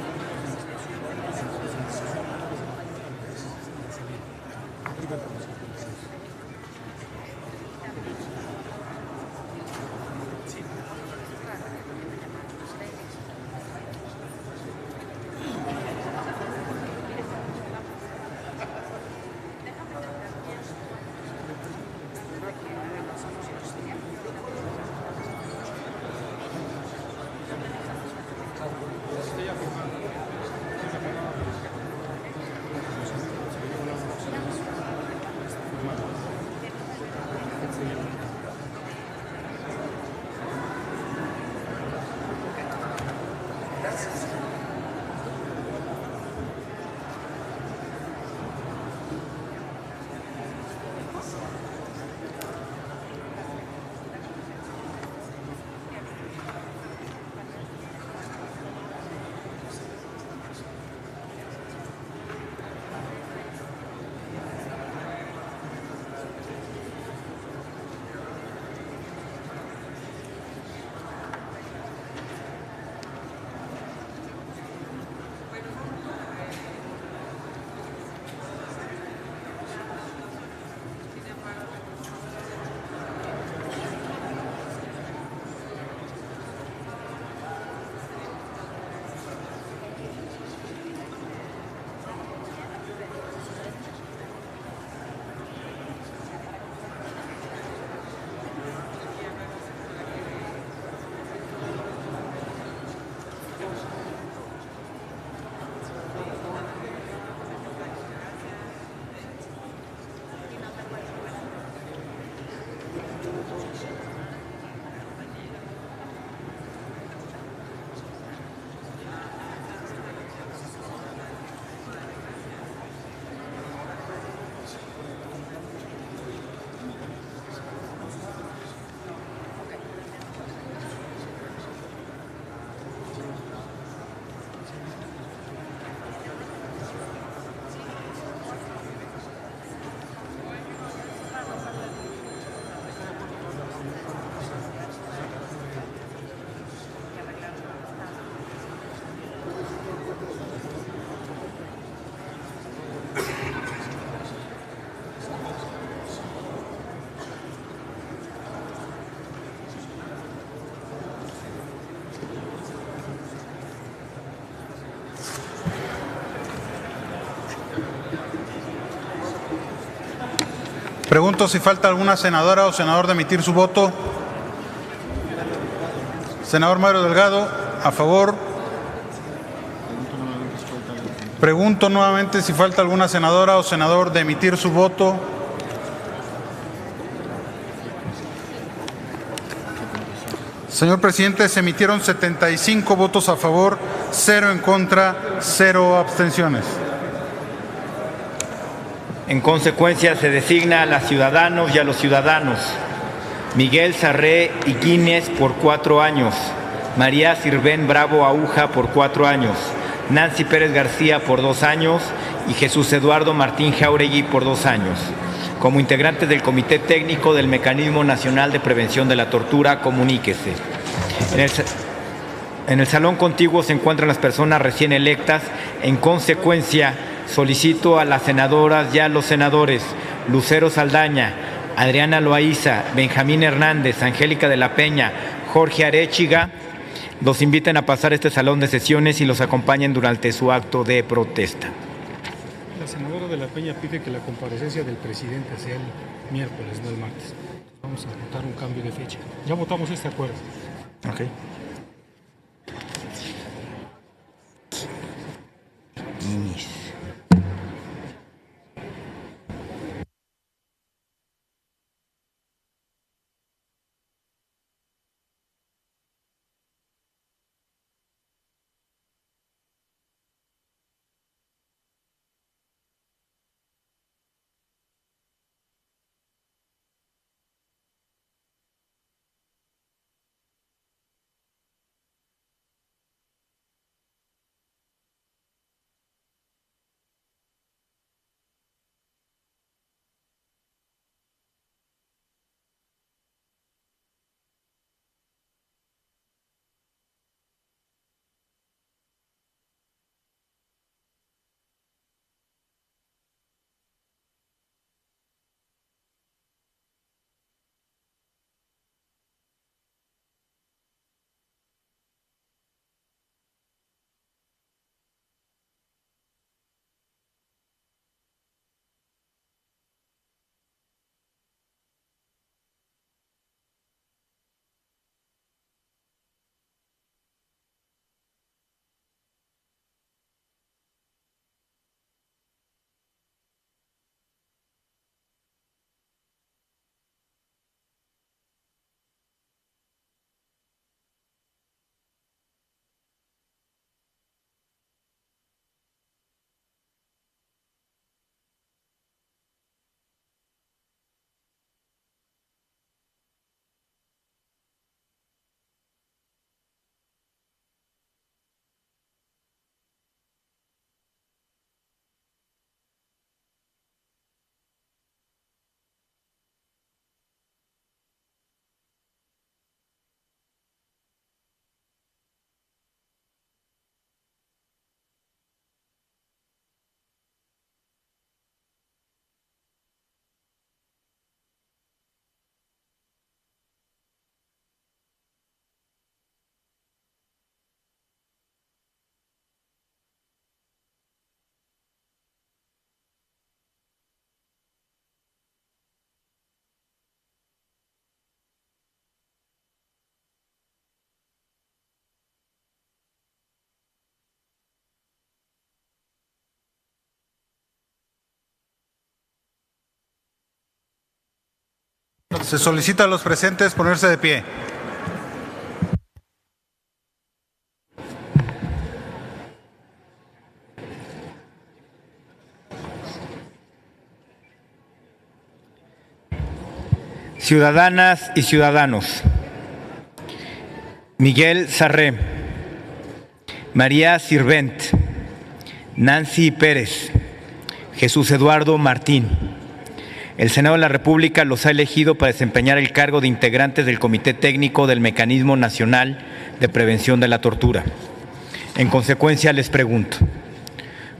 Pregunto si falta alguna senadora o senador de emitir su voto. Senador Mario Delgado, a favor. Pregunto nuevamente si falta alguna senadora o senador de emitir su voto. Señor presidente, se emitieron 75 votos a favor, 0 en contra, 0 abstenciones. En consecuencia, se designa a las ciudadanos y a los ciudadanos: Miguel Sarré Higuínez por 4 años, María Sirven Bravo Aúja por 4 años, Nancy Pérez García por 2 años y Jesús Eduardo Martín Jáuregui por 2 años. Como integrantes del Comité Técnico del Mecanismo Nacional de Prevención de la Tortura, comuníquese. En el salón contiguo se encuentran las personas recién electas. En consecuencia, solicito a las senadoras y a los senadores Lucero Saldaña, Adriana Loaiza, Benjamín Hernández, Angélica de la Peña, Jorge Arechiga, los inviten a pasar a este salón de sesiones y los acompañen durante su acto de protesta. La senadora de la Peña pide que la comparecencia del presidente sea el miércoles, no el martes. Vamos a votar un cambio de fecha. Ya votamos este acuerdo. Okay. Se solicita a los presentes ponerse de pie. Ciudadanas y ciudadanos: Miguel Sarré, María Sirvent, Nancy Pérez, Jesús Eduardo Martín. El Senado de la República los ha elegido para desempeñar el cargo de integrantes del Comité Técnico del Mecanismo Nacional de Prevención de la Tortura. En consecuencia, les pregunto: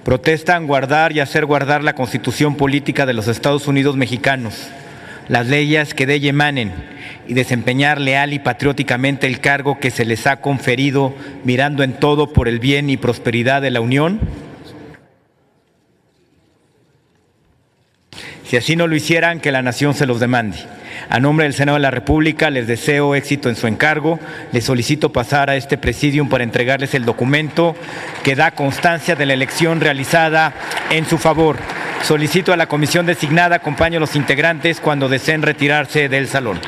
¿protestan guardar y hacer guardar la Constitución Política de los Estados Unidos Mexicanos, las leyes que de ella emanen, y desempeñar leal y patrióticamente el cargo que se les ha conferido, mirando en todo por el bien y prosperidad de la Unión? Si así no lo hicieran, que la nación se los demande. A nombre del Senado de la República les deseo éxito en su encargo. Les solicito pasar a este presidium para entregarles el documento que da constancia de la elección realizada en su favor. Solicito a la comisión designada acompañe a los integrantes cuando deseen retirarse del salón.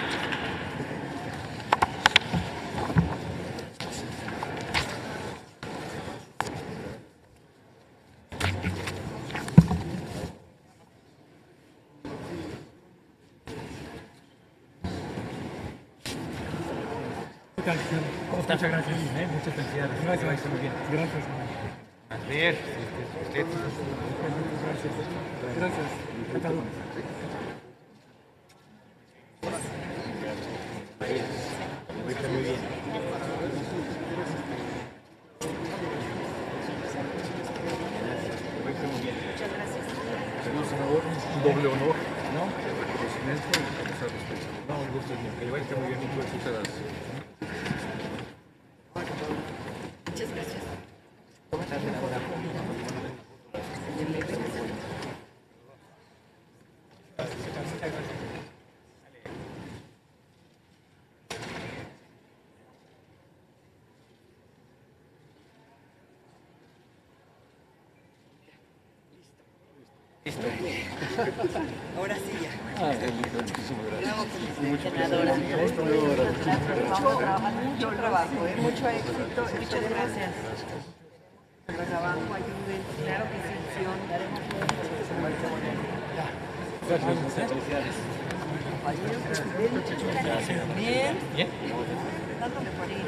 Muchas gracias. Muchas felicidades. Gracias. Muy bien. Gracias. A ver, usted. Gracias. Hasta luego. Muy bien. Señor senador, un doble honor, ¿no? El reconocimiento y comenzar los No, el gusto es mío. Que le vaya muy bien y muchas gracias. Muchas gracias. Ahora sí ya. Muchísimas gracias. Senadora. Mucho trabajo, mucho éxito. Muchas gracias. El trabajo ayude. Claro que sí. Bien. Bien. Dándole por ahí.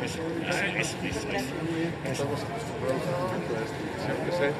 Estamos acostumbrados a la institución que sea.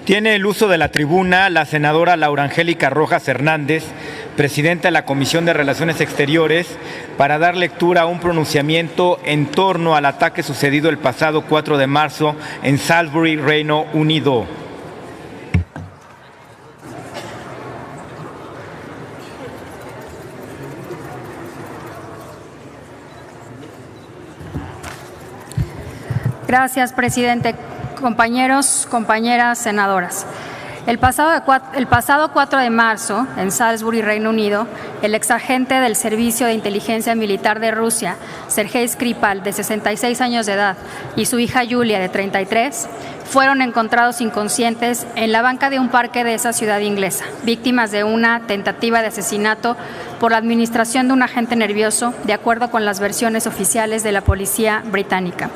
Tiene el uso de la tribuna la senadora Laura Angélica Rojas Hernández, presidenta de la Comisión de Relaciones Exteriores, para dar lectura a un pronunciamiento en torno al ataque sucedido el pasado 4 de marzo en Salisbury, Reino Unido. Gracias, presidente. Compañeros, compañeras senadoras. El pasado 4 de marzo, en Salisbury, Reino Unido, el exagente del Servicio de Inteligencia Militar de Rusia, Sergei Skripal, de 66 años de edad, y su hija Yulia, de 33, fueron encontrados inconscientes en la banca de un parque de esa ciudad inglesa, víctimas de una tentativa de asesinato por la administración de un agente nervioso, de acuerdo con las versiones oficiales de la policía británica.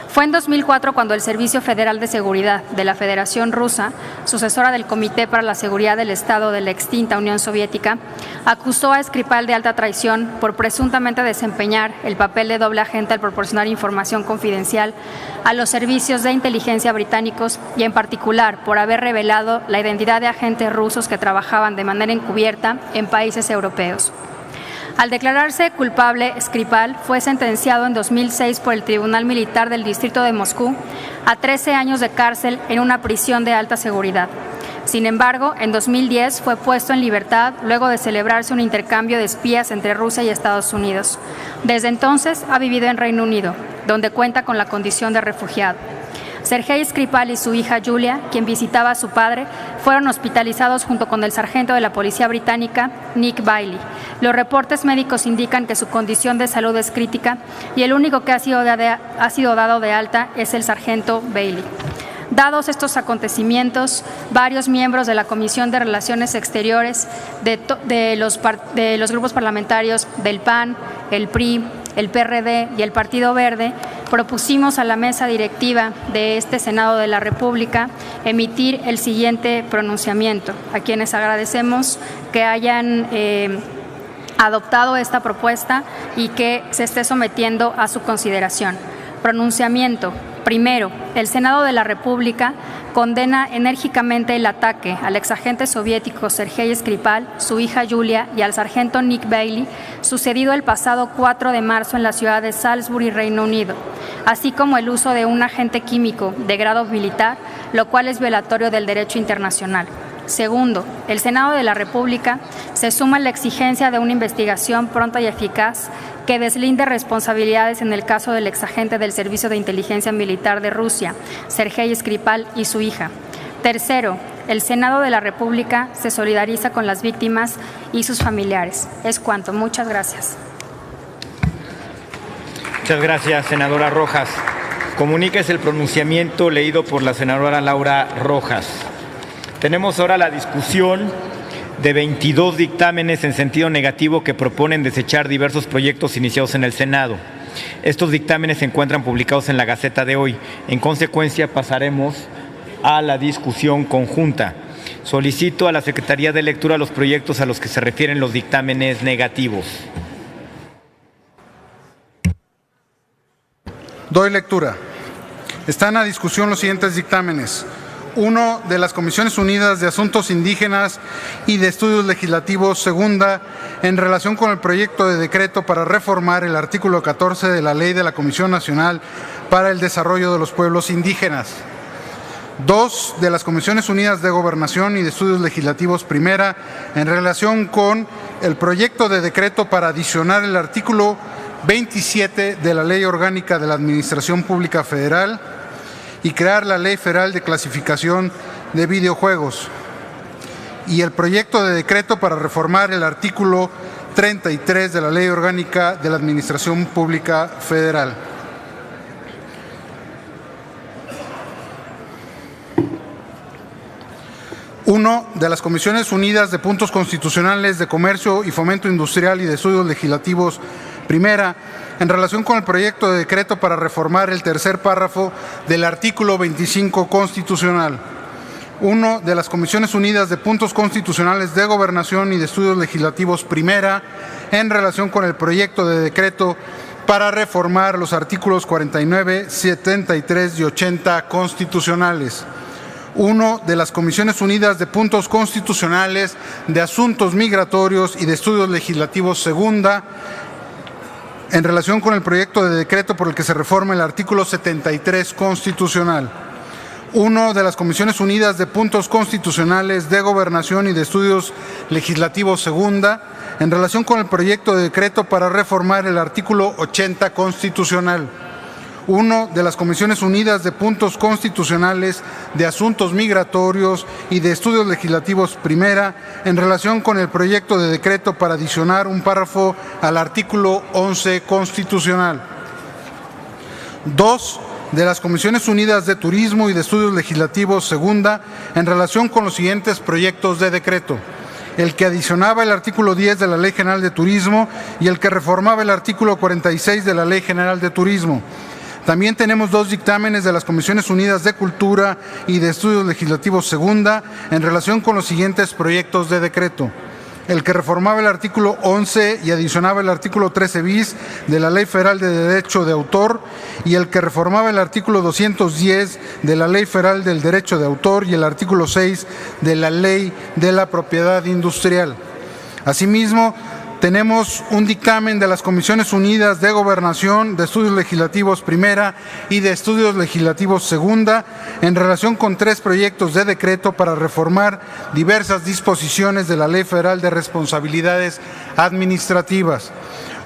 Fue en 2004 cuando el Servicio Federal de Seguridad de la Federación Rusa, sucesora del Comité para la Seguridad del Estado de la extinta Unión Soviética, acusó a Skripal de alta traición por presuntamente desempeñar el papel de doble agente al proporcionar información confidencial a los servicios de inteligencia británicos y en particular por haber revelado la identidad de agentes rusos que trabajaban de manera encubierta en países europeos. Al declararse culpable, Skripal fue sentenciado en 2006 por el Tribunal Militar del Distrito de Moscú a 13 años de cárcel en una prisión de alta seguridad. Sin embargo, en 2010 fue puesto en libertad luego de celebrarse un intercambio de espías entre Rusia y Estados Unidos. Desde entonces ha vivido en Reino Unido, donde cuenta con la condición de refugiado. Sergei Skripal y su hija Yulia, quien visitaba a su padre, fueron hospitalizados junto con el sargento de la policía británica, Nick Bailey. Los reportes médicos indican que su condición de salud es crítica y el único que ha sido dado de alta es el sargento Bailey. Dados estos acontecimientos, varios miembros de la Comisión de Relaciones Exteriores de los grupos parlamentarios del PAN, el PRI, el PRD y el Partido Verde propusimos a la mesa directiva de este Senado de la República emitir el siguiente pronunciamiento, a quienes agradecemos que hayan adoptado esta propuesta y que se esté sometiendo a su consideración. Pronunciamiento. Primero, el Senado de la República condena enérgicamente el ataque al exagente soviético Sergei Skripal, su hija Yulia y al sargento Nick Bailey, sucedido el pasado 4 de marzo en la ciudad de Salisbury, Reino Unido, así como el uso de un agente químico de grado militar, lo cual es violatorio del derecho internacional. Segundo, el Senado de la República se suma a la exigencia de una investigación pronta y eficaz que deslinde responsabilidades en el caso del exagente del Servicio de Inteligencia Militar de Rusia, Sergei Skripal, y su hija. Tercero, el Senado de la República se solidariza con las víctimas y sus familiares. Es cuanto. Muchas gracias. Muchas gracias, senadora Rojas. Comuníquese el pronunciamiento leído por la senadora Laura Rojas. Tenemos ahora la discusión de 22 dictámenes en sentido negativo que proponen desechar diversos proyectos iniciados en el Senado. Estos dictámenes se encuentran publicados en la Gaceta de hoy. En consecuencia, pasaremos a la discusión conjunta. Solicito a la Secretaría de Lectura los proyectos a los que se refieren los dictámenes negativos. Doy lectura. Están a discusión los siguientes dictámenes. 1. De las Comisiones Unidas de Asuntos Indígenas y de Estudios Legislativos, segunda, en relación con el proyecto de decreto para reformar el artículo 14 de la Ley de la Comisión Nacional para el Desarrollo de los Pueblos Indígenas. 2. De las Comisiones Unidas de Gobernación y de Estudios Legislativos, primera, en relación con el proyecto de decreto para adicionar el artículo 27 de la Ley Orgánica de la Administración Pública Federal y crear la Ley Federal de Clasificación de Videojuegos, y el proyecto de decreto para reformar el artículo 33 de la Ley Orgánica de la Administración Pública Federal. Uno, de las Comisiones Unidas de Puntos Constitucionales de Comercio y Fomento Industrial y de Estudios Legislativos, primera, en relación con el proyecto de decreto para reformar el tercer párrafo del artículo 25 constitucional. 1. De las Comisiones Unidas de Puntos Constitucionales de Gobernación y de Estudios Legislativos, primera, en relación con el proyecto de decreto para reformar los artículos 49, 73 y 80 constitucionales. 1. De las Comisiones Unidas de Puntos Constitucionales de Asuntos Migratorios y de Estudios Legislativos, segunda, en relación con el proyecto de decreto por el que se reforma el artículo 73 constitucional. 1. De las Comisiones Unidas de Puntos Constitucionales de Gobernación y de Estudios Legislativos, segunda, en relación con el proyecto de decreto para reformar el artículo 80 constitucional. 1. De las Comisiones Unidas de Puntos Constitucionales de Asuntos Migratorios y de Estudios Legislativos, primera, en relación con el proyecto de decreto para adicionar un párrafo al artículo 11 constitucional. 2. De las Comisiones Unidas de Turismo y de Estudios Legislativos, segunda, en relación con los siguientes proyectos de decreto: el que adicionaba el artículo 10 de la Ley General de Turismo y el que reformaba el artículo 46 de la Ley General de Turismo. También tenemos dos dictámenes de las Comisiones Unidas de Cultura y de Estudios Legislativos, segunda, en relación con los siguientes proyectos de decreto: el que reformaba el artículo 11 y adicionaba el artículo 13 bis de la Ley Federal de Derecho de Autor, y el que reformaba el artículo 210 de la Ley Federal del Derecho de Autor y el artículo 6 de la Ley de la Propiedad Industrial. Asimismo, tenemos un dictamen de las Comisiones Unidas de Gobernación, de Estudios Legislativos, primera, y de Estudios Legislativos, segunda, en relación con tres proyectos de decreto para reformar diversas disposiciones de la Ley Federal de Responsabilidades Administrativas.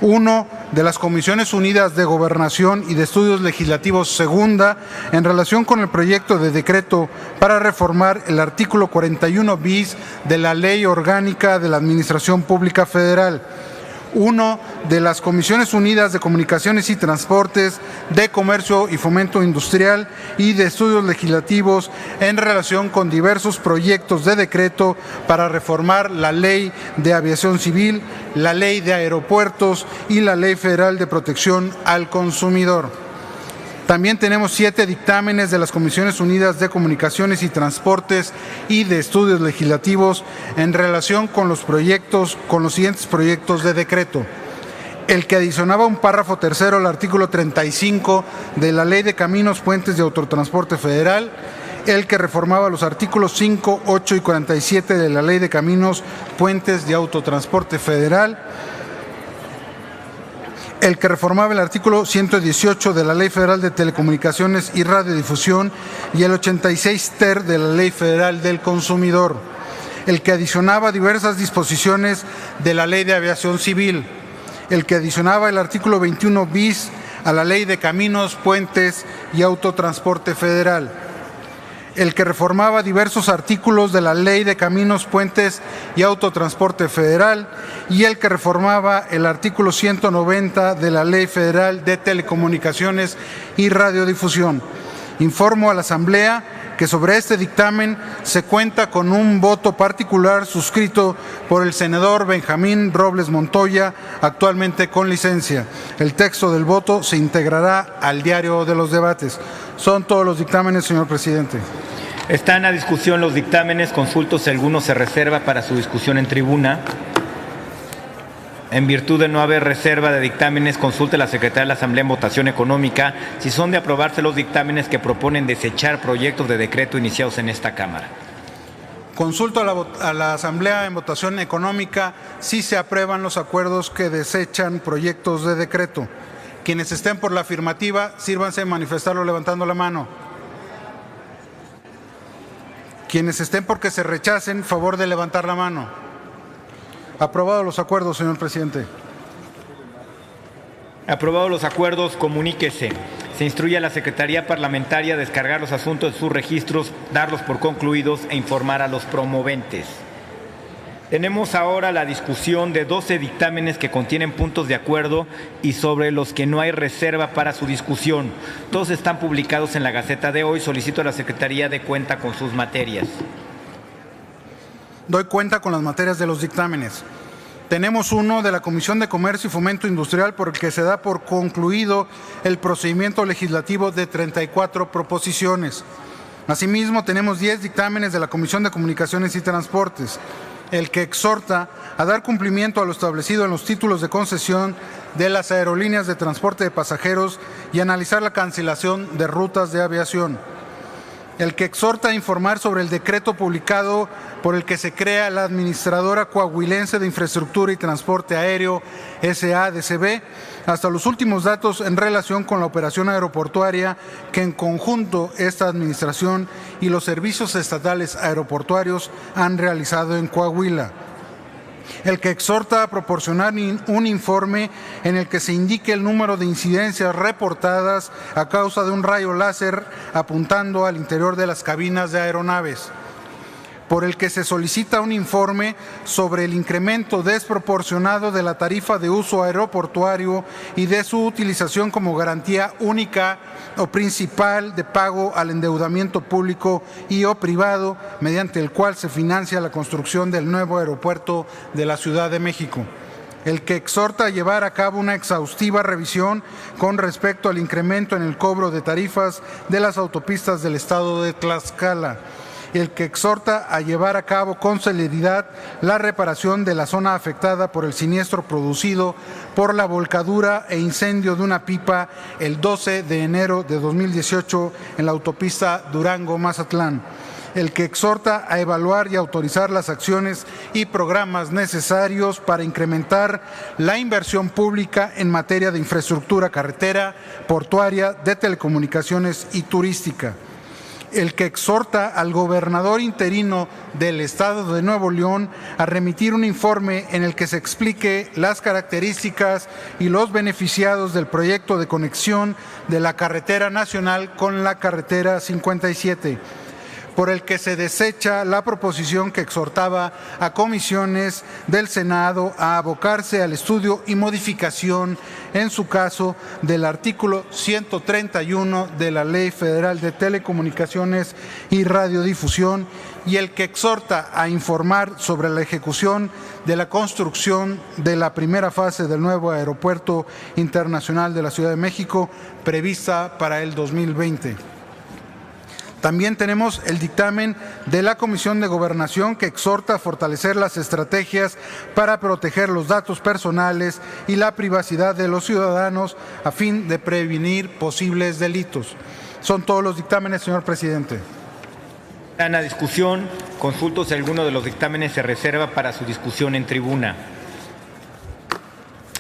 1. De las Comisiones Unidas de Gobernación y de Estudios Legislativos, segunda, en relación con el proyecto de decreto para reformar el artículo 41 bis de la Ley Orgánica de la Administración Pública Federal. 1. De las Comisiones Unidas de Comunicaciones y Transportes, de Comercio y Fomento Industrial y de Estudios Legislativos en relación con diversos proyectos de decreto para reformar la Ley de Aviación Civil, la Ley de Aeropuertos y la Ley Federal de Protección al Consumidor. También tenemos 7 dictámenes de las Comisiones Unidas de Comunicaciones y Transportes y de Estudios Legislativos en relación con los siguientes proyectos de decreto. El que adicionaba un párrafo tercero al artículo 35 de la Ley de Caminos, Puentes y Autotransporte Federal, el que reformaba los artículos 5, 8 y 47 de la Ley de Caminos, Puentes y Autotransporte Federal, el que reformaba el artículo 118 de la Ley Federal de Telecomunicaciones y Radiodifusión y el 86 ter de la Ley Federal del Consumidor, el que adicionaba diversas disposiciones de la Ley de Aviación Civil, el que adicionaba el artículo 21 bis a la Ley de Caminos, Puentes y Autotransporte Federal, el que reformaba diversos artículos de la Ley de Caminos, Puentes y Autotransporte Federal y el que reformaba el artículo 190 de la Ley Federal de Telecomunicaciones y Radiodifusión. Informo a la Asamblea que sobre este dictamen se cuenta con un voto particular suscrito por el senador Benjamín Robles Montoya, actualmente con licencia. El texto del voto se integrará al diario de los debates. Son todos los dictámenes, señor presidente. Están a discusión los dictámenes. Consulto si alguno se reserva para su discusión en tribuna. En virtud de no haber reserva de dictámenes, consulte a la Secretaría de la Asamblea en votación económica si son de aprobarse los dictámenes que proponen desechar proyectos de decreto iniciados en esta Cámara. Consulto a la Asamblea en votación económica si se aprueban los acuerdos que desechan proyectos de decreto. Quienes estén por la afirmativa, sírvanse manifestarlo levantando la mano. Quienes estén por que se rechacen, favor de levantar la mano. Aprobados los acuerdos, señor presidente. Aprobados los acuerdos, comuníquese. Se instruye a la Secretaría Parlamentaria a descargar los asuntos de sus registros, darlos por concluidos e informar a los promoventes. Tenemos ahora la discusión de 12 dictámenes que contienen puntos de acuerdo y sobre los que no hay reserva para su discusión. Todos están publicados en la Gaceta de hoy. Solicito a la Secretaría de cuenta con sus materias. Doy cuenta con las materias de los dictámenes. Tenemos uno de la Comisión de Comercio y Fomento Industrial por el que se da por concluido el procedimiento legislativo de 34 proposiciones. Asimismo, tenemos 10 dictámenes de la Comisión de Comunicaciones y Transportes, el que exhorta a dar cumplimiento a lo establecido en los títulos de concesión de las aerolíneas de transporte de pasajeros y analizar la cancelación de rutas de aviación. El que exhorta a informar sobre el decreto publicado por el que se crea la Administradora Coahuilense de Infraestructura y Transporte Aéreo, SADCB, hasta los últimos datos en relación con la operación aeroportuaria que en conjunto esta administración y los servicios estatales aeroportuarios han realizado en Coahuila. El que exhorta a proporcionar un informe en el que se indique el número de incidencias reportadas a causa de un rayo láser apuntando al interior de las cabinas de aeronaves. Por el que se solicita un informe sobre el incremento desproporcionado de la tarifa de uso aeroportuario y de su utilización como garantía única o principal de pago al endeudamiento público y o privado, mediante el cual se financia la construcción del nuevo aeropuerto de la Ciudad de México. El que exhorta a llevar a cabo una exhaustiva revisión con respecto al incremento en el cobro de tarifas de las autopistas del estado de Tlaxcala. El que exhorta a llevar a cabo con celeridad la reparación de la zona afectada por el siniestro producido por la volcadura e incendio de una pipa el 12 de enero de 2018 en la autopista Durango-Mazatlán. El que exhorta a evaluar y autorizar las acciones y programas necesarios para incrementar la inversión pública en materia de infraestructura carretera, portuaria, de telecomunicaciones y turística. El que exhorta al gobernador interino del Estado de Nuevo León a remitir un informe en el que se explique las características y los beneficiados del proyecto de conexión de la carretera nacional con la carretera 57. Por el que se desecha la proposición que exhortaba a comisiones del Senado a abocarse al estudio y modificación, en su caso, del artículo 131 de la Ley Federal de Telecomunicaciones y Radiodifusión y el que exhorta a informar sobre la ejecución de la construcción de la primera fase del nuevo Aeropuerto Internacional de la Ciudad de México, prevista para el 2020. También tenemos el dictamen de la Comisión de Gobernación, que exhorta a fortalecer las estrategias para proteger los datos personales y la privacidad de los ciudadanos a fin de prevenir posibles delitos. Son todos los dictámenes, señor presidente. En la discusión, consulto si alguno de los dictámenes se reserva para su discusión en tribuna.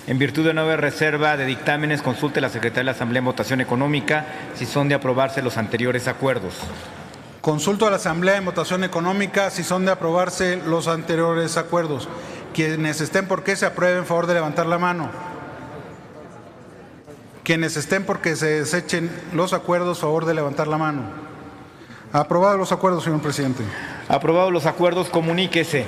En virtud de no haber reserva de dictámenes, consulte la Secretaría de la Asamblea en votación económica si son de aprobarse los anteriores acuerdos. Consulto a la Asamblea en votación económica si son de aprobarse los anteriores acuerdos. Quienes estén por que se aprueben, favor de levantar la mano. Quienes estén por que se desechen los acuerdos, favor de levantar la mano. Aprobados los acuerdos, señor presidente. Aprobados los acuerdos, comuníquese.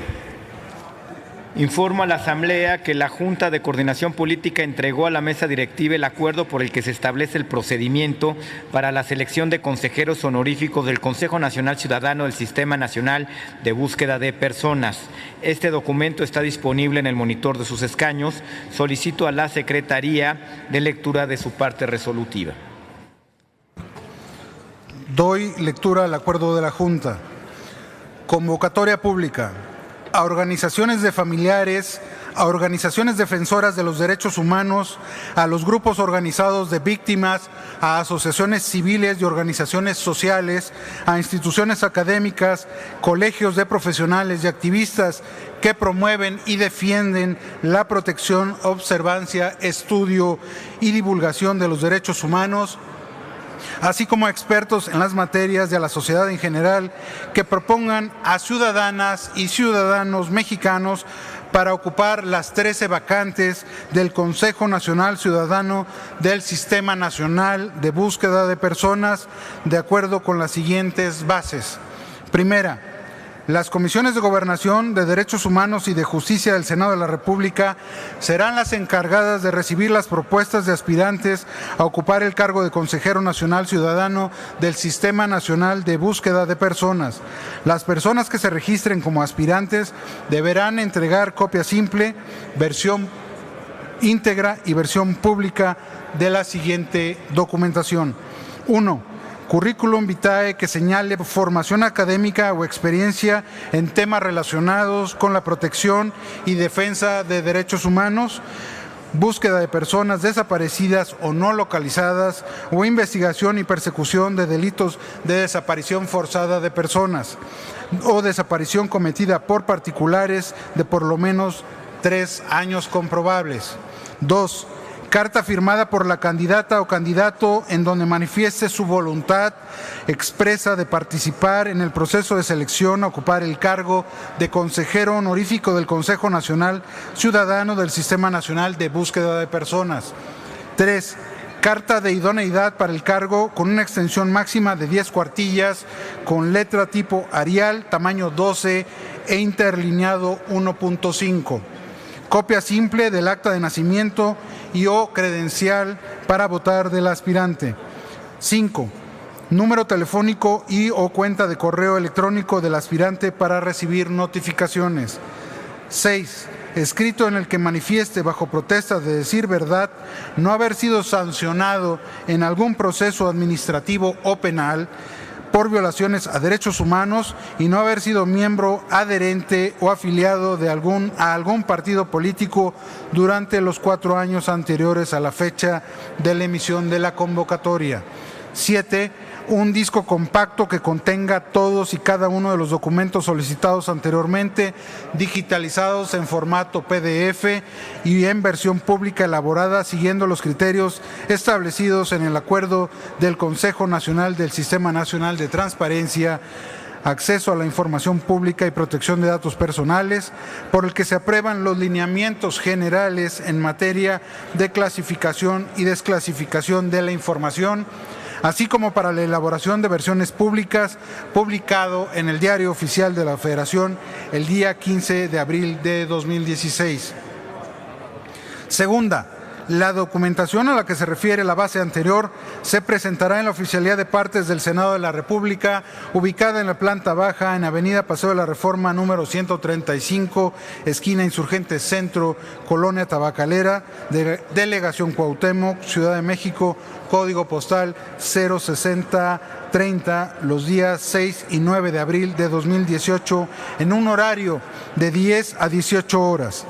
Informo a la Asamblea que la Junta de Coordinación Política entregó a la mesa directiva el acuerdo por el que se establece el procedimiento para la selección de consejeros honoríficos del Consejo Nacional Ciudadano del Sistema Nacional de Búsqueda de Personas. Este documento está disponible en el monitor de sus escaños. Solicito a la Secretaría de lectura de su parte resolutiva. Doy lectura al acuerdo de la Junta. Convocatoria pública a organizaciones de familiares, a organizaciones defensoras de los derechos humanos, a los grupos organizados de víctimas, a asociaciones civiles y organizaciones sociales, a instituciones académicas, colegios de profesionales y activistas que promueven y defienden la protección, observancia, estudio y divulgación de los derechos humanos, así como a expertos en las materias y a la sociedad en general que propongan a ciudadanas y ciudadanos mexicanos para ocupar las 13 vacantes del Consejo Nacional Ciudadano del Sistema Nacional de Búsqueda de Personas, de acuerdo con las siguientes bases. Primera, las comisiones de Gobernación, de Derechos Humanos y de Justicia del Senado de la República serán las encargadas de recibir las propuestas de aspirantes a ocupar el cargo de Consejero Nacional Ciudadano del Sistema Nacional de Búsqueda de Personas. Las personas que se registren como aspirantes deberán entregar copia simple, versión íntegra y versión pública de la siguiente documentación. 1. Currículum vitae que señale formación académica o experiencia en temas relacionados con la protección y defensa de derechos humanos, búsqueda de personas desaparecidas o no localizadas o investigación y persecución de delitos de desaparición forzada de personas o desaparición cometida por particulares de por lo menos 3 años comprobables. 2. Carta firmada por la candidata o candidato en donde manifieste su voluntad expresa de participar en el proceso de selección a ocupar el cargo de consejero honorífico del Consejo Nacional Ciudadano del Sistema Nacional de Búsqueda de Personas. 3. Carta de idoneidad para el cargo con una extensión máxima de 10 cuartillas con letra tipo Arial, tamaño 12 e interlineado 1.5. Copia simple del acta de nacimiento y o credencial para votar del aspirante. 5. Número telefónico y o cuenta de correo electrónico del aspirante para recibir notificaciones. 6. Escrito en el que manifieste bajo protesta de decir verdad no haber sido sancionado en algún proceso administrativo o penal por violaciones a derechos humanos y no haber sido miembro adherente o afiliado de a algún partido político durante los 4 años anteriores a la fecha de la emisión de la convocatoria. 7. Un disco compacto que contenga todos y cada uno de los documentos solicitados anteriormente, digitalizados en formato PDF y en versión pública elaborada siguiendo los criterios establecidos en el acuerdo del Consejo Nacional del Sistema Nacional de Transparencia, Acceso a la Información Pública y Protección de Datos Personales, por el que se aprueban los lineamientos generales en materia de clasificación y desclasificación de la información, así como para la elaboración de versiones públicas, publicado en el Diario Oficial de la Federación el día 15 de abril de 2016. Segunda, La documentación a la que se refiere la base anterior se presentará en la Oficialía de Partes del Senado de la República, ubicada en la planta baja, en Avenida Paseo de la Reforma número 135, esquina Insurgentes Centro, Colonia Tabacalera, Delegación Cuauhtémoc, Ciudad de México, código postal 06030, los días 6 y 9 de abril de 2018, en un horario de 10 a 18 horas.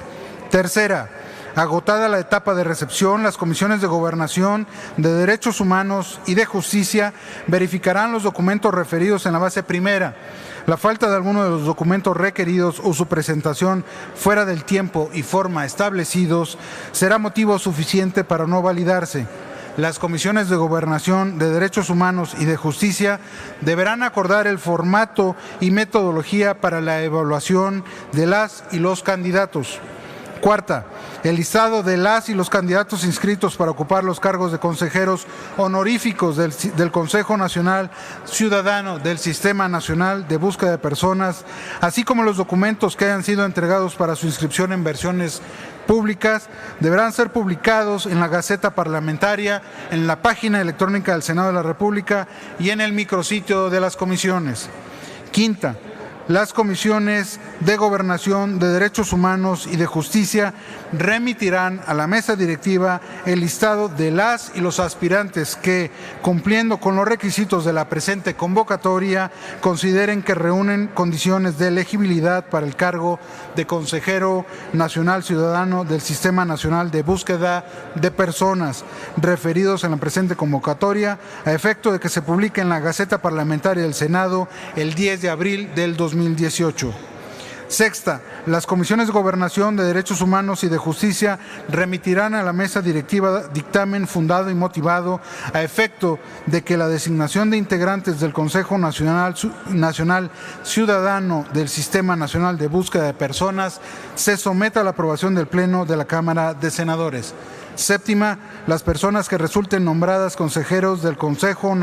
Tercera, agotada la etapa de recepción, las comisiones de Gobernación, de Derechos Humanos y de Justicia verificarán los documentos referidos en la base primera. La falta de alguno de los documentos requeridos o su presentación fuera del tiempo y forma establecidos será motivo suficiente para no validarse. Las comisiones de Gobernación, de Derechos Humanos y de Justicia deberán acordar el formato y metodología para la evaluación de las y los candidatos. Cuarta, el listado de las y los candidatos inscritos para ocupar los cargos de consejeros honoríficos del Consejo Nacional Ciudadano del Sistema Nacional de Búsqueda de Personas, así como los documentos que hayan sido entregados para su inscripción en versiones públicas, deberán ser publicados en la Gaceta Parlamentaria, en la página electrónica del Senado de la República y en el micrositio de las comisiones. Quinta, las comisiones de Gobernación, de Derechos Humanos y de Justicia remitirán a la mesa directiva el listado de las y los aspirantes que, cumpliendo con los requisitos de la presente convocatoria, consideren que reúnen condiciones de elegibilidad para el cargo de Consejero Nacional Ciudadano del Sistema Nacional de Búsqueda de Personas, referidos en la presente convocatoria, a efecto de que se publique en la Gaceta Parlamentaria del Senado el 10 de abril del 2018. Sexta, las comisiones de Gobernación, de Derechos Humanos y de Justicia remitirán a la mesa directiva dictamen fundado y motivado a efecto de que la designación de integrantes del Consejo Nacional Ciudadano del Sistema Nacional de Búsqueda de Personas se someta a la aprobación del Pleno de la Cámara de Senadores. Séptima, las personas que resulten nombradas consejeros del Consejo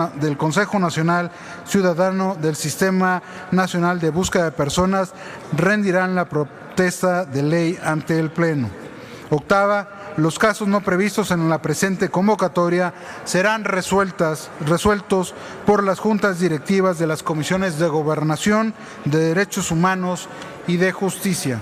Nacional Ciudadano del Sistema Nacional de Búsqueda de Personas rendirán la protesta de ley ante el Pleno. Octava, los casos no previstos en la presente convocatoria serán resueltos por las juntas directivas de las comisiones de Gobernación, de Derechos Humanos y de Justicia.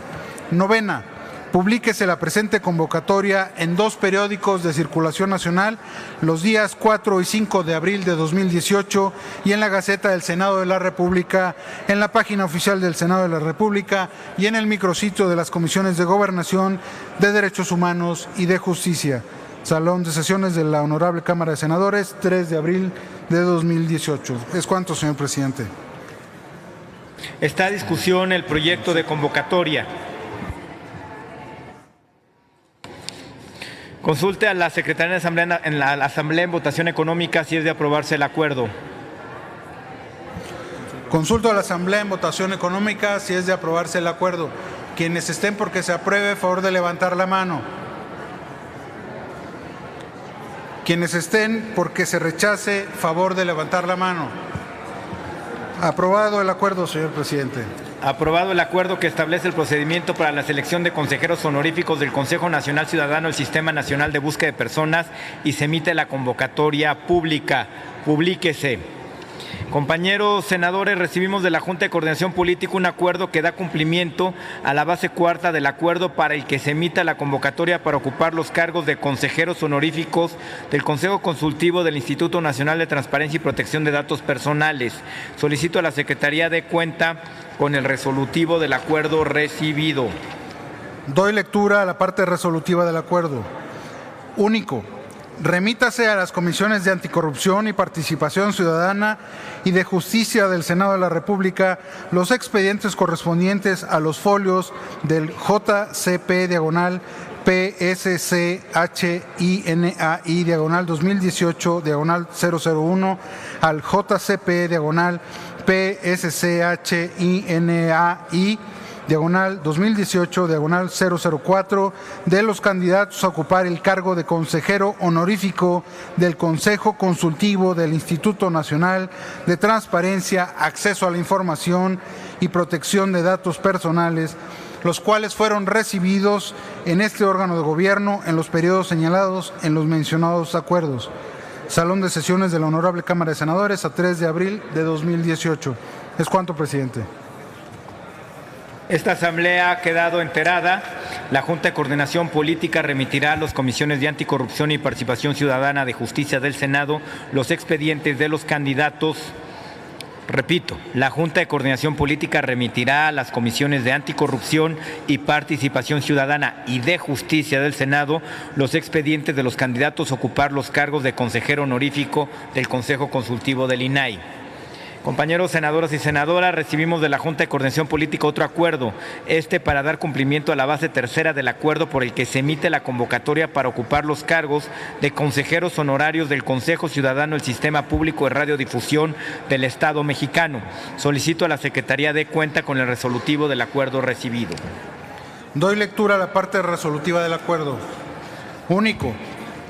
Novena, publíquese la presente convocatoria en 2 periódicos de circulación nacional los días 4 y 5 de abril de 2018 y en la Gaceta del Senado de la República, en la página oficial del Senado de la República y en el micrositio de las comisiones de Gobernación, de Derechos Humanos y de Justicia. Salón de sesiones de la Honorable Cámara de Senadores, 3 de abril de 2018. Es cuanto, señor presidente. Está a discusión el proyecto de convocatoria. Consulte a la Secretaría de la Asamblea en votación económica si es de aprobarse el acuerdo. Consulto a la Asamblea en votación económica si es de aprobarse el acuerdo. Quienes estén porque se apruebe, favor de levantar la mano. Quienes estén porque se rechace, favor de levantar la mano. Aprobado el acuerdo, señor presidente. Aprobado el acuerdo que establece el procedimiento para la selección de consejeros honoríficos del Consejo Nacional Ciudadano del Sistema Nacional de Búsqueda de Personas y se emite la convocatoria pública. Publíquese. Compañeros senadores, recibimos de la Junta de Coordinación Política un acuerdo que da cumplimiento a la base cuarta del acuerdo para el que se emita la convocatoria para ocupar los cargos de consejeros honoríficos del Consejo Consultivo del Instituto Nacional de Transparencia y Protección de Datos Personales. Solicito a la Secretaría de Cuenta con el resolutivo del acuerdo recibido. Doy lectura a la parte resolutiva del acuerdo. Único. Remítase a las comisiones de Anticorrupción y Participación Ciudadana y de Justicia del Senado de la República los expedientes correspondientes a los folios del JCP/PSCHINAI 2018/001 al JCP/PSCHINAI 2018/004 de los candidatos a ocupar el cargo de consejero honorífico del Consejo Consultivo del Instituto Nacional de Transparencia, Acceso a la Información y Protección de Datos Personales, los cuales fueron recibidos en este órgano de gobierno en los periodos señalados en los mencionados acuerdos. Salón de sesiones de la Honorable Cámara de Senadores a 3 de abril de 2018. Es cuanto, presidente. Esta asamblea ha quedado enterada. La Junta de Coordinación Política remitirá a las comisiones de Anticorrupción y Participación Ciudadana de Justicia del Senado los expedientes de los candidatos. Repito, la Junta de Coordinación Política remitirá a las comisiones de Anticorrupción y Participación Ciudadana y de Justicia del Senado los expedientes de los candidatos a ocupar los cargos de consejero honorífico del Consejo Consultivo del INAI. Compañeros senadores y senadoras, recibimos de la Junta de Coordinación Política otro acuerdo, para dar cumplimiento a la base tercera del acuerdo por el que se emite la convocatoria para ocupar los cargos de consejeros honorarios del Consejo Ciudadano del Sistema Público de Radiodifusión del Estado mexicano. Solicito a la Secretaría de cuenta con el resolutivo del acuerdo recibido. Doy lectura a la parte resolutiva del acuerdo. Único.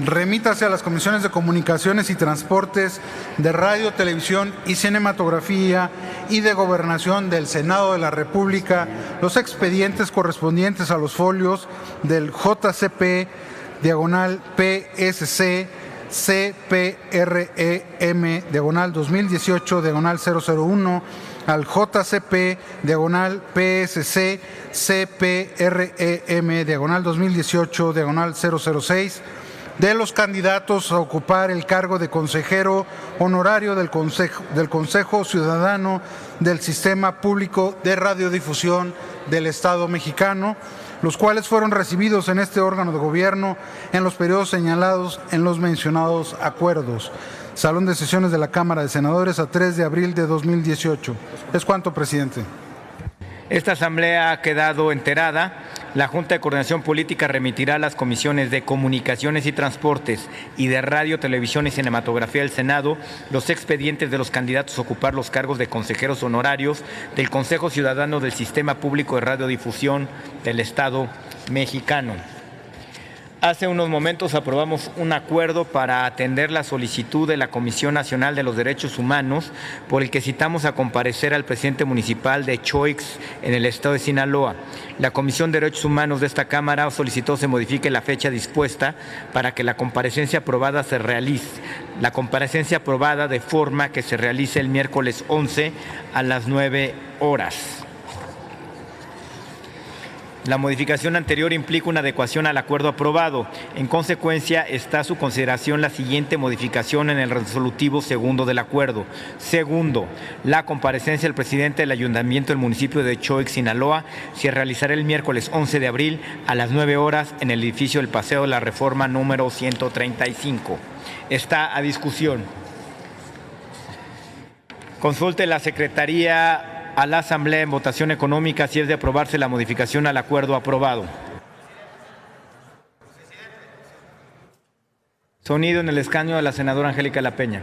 Remítase a las comisiones de Comunicaciones y Transportes, de Radio, Televisión y Cinematografía y de Gobernación del Senado de la República los expedientes correspondientes a los folios del JCP, PSC, CPREM, 2018, 001, al JCP, PSC, CPREM, 2018, 006, de los candidatos a ocupar el cargo de consejero honorario del Consejo Ciudadano del Sistema Público de Radiodifusión del Estado mexicano, los cuales fueron recibidos en este órgano de gobierno en los periodos señalados en los mencionados acuerdos. Salón de sesiones de la Cámara de Senadores a 3 de abril de 2018. Es cuanto, presidente. Esta asamblea ha quedado enterada. La Junta de Coordinación Política remitirá a las comisiones de Comunicaciones y Transportes y de Radio, Televisión y Cinematografía del Senado los expedientes de los candidatos a ocupar los cargos de consejeros honorarios del Consejo Ciudadano del Sistema Público de Radiodifusión del Estado mexicano. Hace unos momentos aprobamos un acuerdo para atender la solicitud de la Comisión Nacional de los Derechos Humanos por el que citamos a comparecer al presidente municipal de Choix en el estado de Sinaloa. La Comisión de Derechos Humanos de esta Cámara solicitó se modifique la fecha dispuesta para que la comparecencia aprobada se realice. La comparecencia aprobada de forma que se realice el miércoles 11 a las 9 horas. La modificación anterior implica una adecuación al acuerdo aprobado. En consecuencia, está a su consideración la siguiente modificación en el resolutivo segundo del acuerdo. Segundo, la comparecencia del presidente del Ayuntamiento del municipio de Choix, Sinaloa, se realizará el miércoles 11 de abril a las 9 horas en el edificio del Paseo de la Reforma número 135. Está a discusión. Consulte la Secretaría a la Asamblea en votación económica si es de aprobarse la modificación al acuerdo aprobado. Sonido en el escaño de la senadora Angélica La Peña.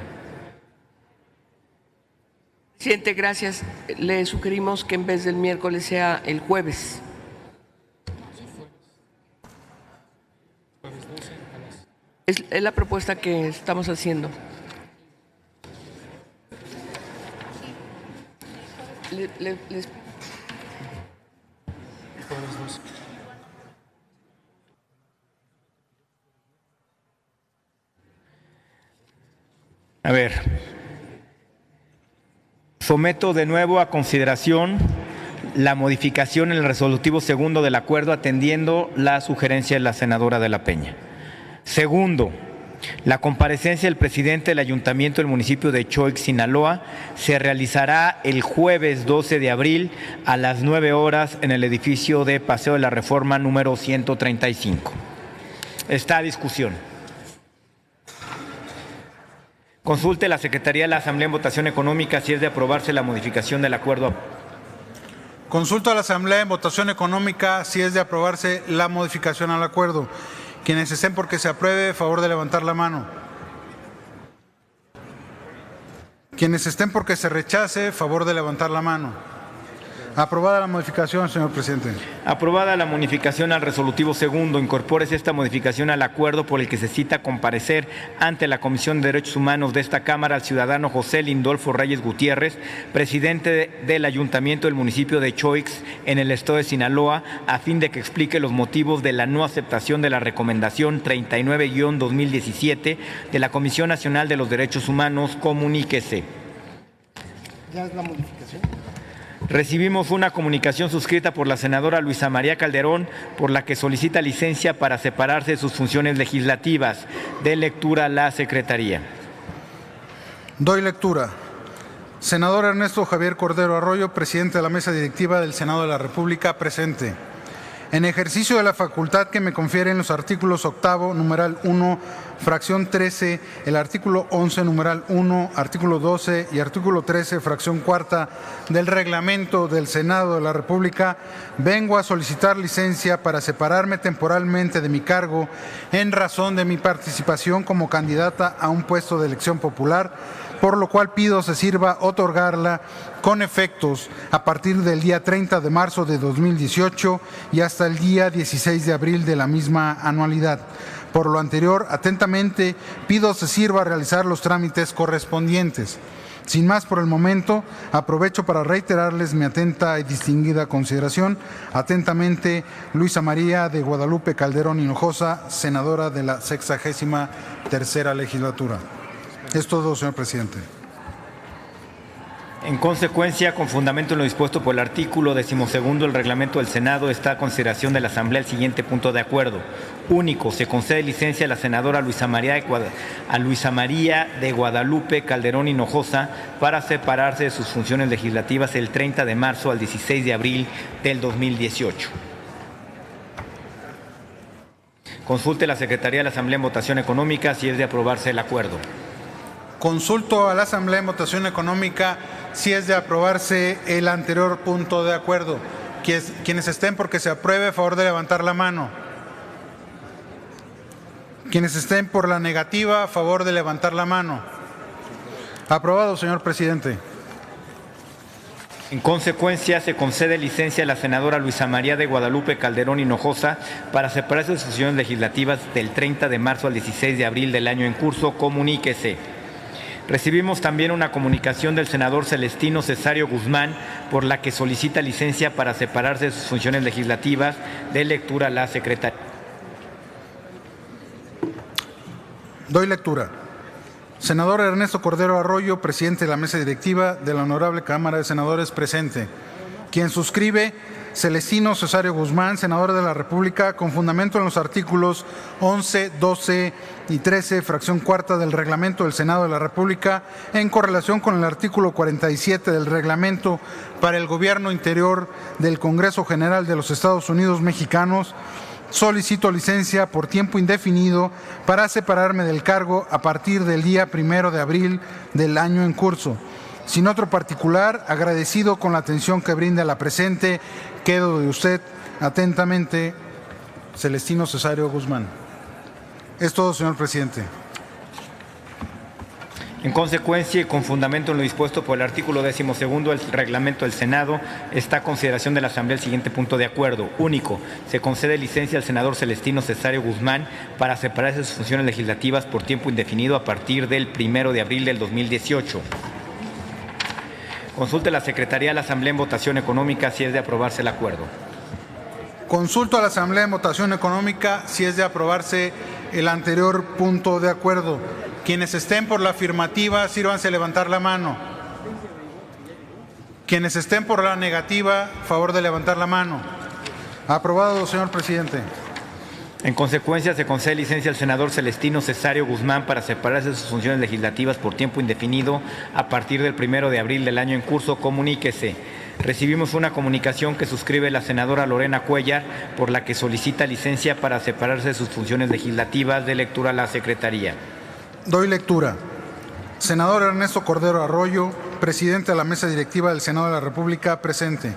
Presidente, gracias. Le sugerimos que en vez del miércoles sea el jueves. Es la propuesta que estamos haciendo. A ver, someto de nuevo a consideración la modificación en el resolutivo segundo del acuerdo atendiendo la sugerencia de la senadora de La Peña. Segundo, la comparecencia del presidente del Ayuntamiento del municipio de Choix, Sinaloa, se realizará el jueves 12 de abril a las 9 horas en el edificio de Paseo de la Reforma número 135. Está a discusión. Consulte la Secretaría de la Asamblea en votación económica si es de aprobarse la modificación del acuerdo. Consulto a la Asamblea en votación económica si es de aprobarse la modificación al acuerdo. Quienes estén porque se apruebe, favor de levantar la mano. Quienes estén porque se rechace, favor de levantar la mano. Aprobada la modificación, señor presidente. Aprobada la modificación al resolutivo segundo, incorpórese esta modificación al acuerdo por el que se cita comparecer ante la Comisión de Derechos Humanos de esta Cámara al ciudadano José Lindolfo Reyes Gutiérrez, presidente del Ayuntamiento del municipio de Choix, en el estado de Sinaloa, a fin de que explique los motivos de la no aceptación de la recomendación 39-2017 de la Comisión Nacional de los Derechos Humanos. Comuníquese. Ya es la modificación. Recibimos una comunicación suscrita por la senadora Luisa María Calderón, por la que solicita licencia para separarse de sus funciones legislativas. De lectura la Secretaría. Doy lectura. Senador Ernesto Javier Cordero Arroyo, presidente de la Mesa Directiva del Senado de la República, presente. En ejercicio de la facultad que me confieren los artículos 8º, numeral 1, fracción 13, el artículo 11, numeral 1, artículo 12 y artículo 13, fracción 4 del reglamento del Senado de la República, vengo a solicitar licencia para separarme temporalmente de mi cargo en razón de mi participación como candidata a un puesto de elección popular, por lo cual pido se sirva otorgarla con efectos a partir del día 30 de marzo de 2018 y hasta el día 16 de abril de la misma anualidad. Por lo anterior, atentamente pido se sirva a realizar los trámites correspondientes. Sin más por el momento, aprovecho para reiterarles mi atenta y distinguida consideración. Atentamente, Luisa María de Guadalupe Calderón Hinojosa, senadora de la 63ª legislatura. Es todo, señor presidente. En consecuencia, con fundamento en lo dispuesto por el artículo 12 del reglamento del Senado, está a consideración de la Asamblea el siguiente punto de acuerdo. Único, se concede licencia a la senadora Luisa María de Guadalupe Calderón Hinojosa para separarse de sus funciones legislativas el 30 de marzo al 16 de abril del 2018. Consulte la Secretaría de la Asamblea en votación económica si es de aprobarse el acuerdo. Consulto a la Asamblea en votación económica si es de aprobarse el anterior punto de acuerdo. Quienes estén porque se apruebe, a favor de levantar la mano. Quienes estén por la negativa, a favor de levantar la mano. Aprobado, señor presidente. En consecuencia, se concede licencia a la senadora Luisa María de Guadalupe Calderón Hinojosa para separarse de sus funciones legislativas del 30 de marzo al 16 de abril del año en curso. Comuníquese. Recibimos también una comunicación del senador Celestino Cesario Guzmán, por la que solicita licencia para separarse de sus funciones legislativas. De lectura la Secretaría. Doy lectura. Senador Ernesto Cordero Arroyo, presidente de la Mesa Directiva de la Honorable Cámara de Senadores, presente. Quien suscribe, Celestino Cesario Guzmán, senador de la República, con fundamento en los artículos 11, 12 y 13, fracción 4 del reglamento del Senado de la República, en correlación con el artículo 47 del reglamento para el Gobierno Interior del Congreso General de los Estados Unidos Mexicanos, solicito licencia por tiempo indefinido para separarme del cargo a partir del día 1 de abril del año en curso. Sin otro particular, agradecido con la atención que brinda la presente, quedo de usted atentamente, Celestino Cesario Guzmán. Es todo, señor presidente. En consecuencia y con fundamento en lo dispuesto por el artículo 12 del reglamento del Senado, está a consideración de la Asamblea el siguiente punto de acuerdo. Único, se concede licencia al senador Celestino Cesario Guzmán para separarse de sus funciones legislativas por tiempo indefinido a partir del 1 de abril del 2018. Consulte la Secretaría de la Asamblea en votación económica si es de aprobarse el acuerdo. Consulto a la Asamblea en votación económica si es de aprobarse el anterior punto de acuerdo. Quienes estén por la afirmativa, sírvanse a levantar la mano. Quienes estén por la negativa, favor de levantar la mano. Aprobado, señor presidente. En consecuencia, se concede licencia al senador Celestino Cesario Guzmán para separarse de sus funciones legislativas por tiempo indefinido a partir del 1 de abril del año en curso. Comuníquese. Recibimos una comunicación que suscribe la senadora Lorena Cuellar, por la que solicita licencia para separarse de sus funciones legislativas. De lectura a la Secretaría. Doy lectura. Senador Ernesto Cordero Arroyo, presidente de la Mesa Directiva del Senado de la República, presente.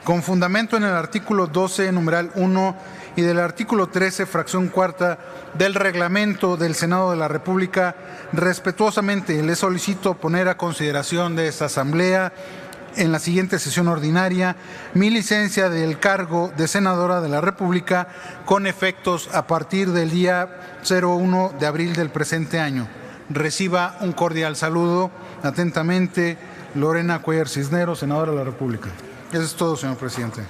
Con fundamento en el artículo 12, numeral 1 y del artículo 13, fracción 4 del reglamento del Senado de la República, respetuosamente le solicito poner a consideración de esta Asamblea en la siguiente sesión ordinaria mi licencia del cargo de senadora de la República con efectos a partir del día 01 de abril del presente año. Reciba un cordial saludo. Atentamente, Lorena Cuellar Cisneros, senadora de la República. Eso es todo, señor presidente.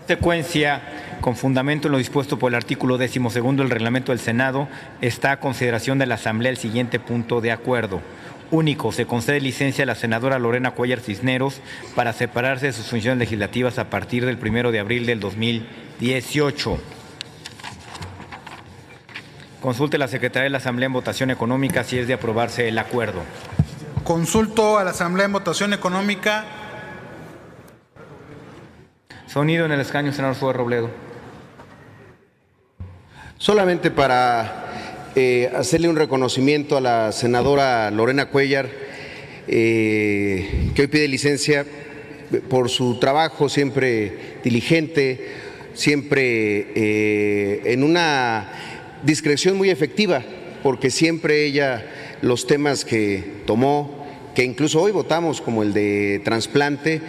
Consecuencia, con fundamento en lo dispuesto por el artículo 12 del reglamento del Senado, está a consideración de la Asamblea el siguiente punto de acuerdo. Único, se concede licencia a la senadora Lorena Cuellar Cisneros para separarse de sus funciones legislativas a partir del 1 de abril del 2018. Consulte la Secretaría de la Asamblea en votación económica si es de aprobarse el acuerdo. Consulto a la Asamblea en votación económica. Sonido en el escaño, senador Fuer Robledo. Solamente para hacerle un reconocimiento a la senadora Lorena Cuellar, que hoy pide licencia por su trabajo siempre diligente, siempre en una discreción muy efectiva, porque siempre ella los temas que tomó, que incluso hoy votamos como el de trasplante,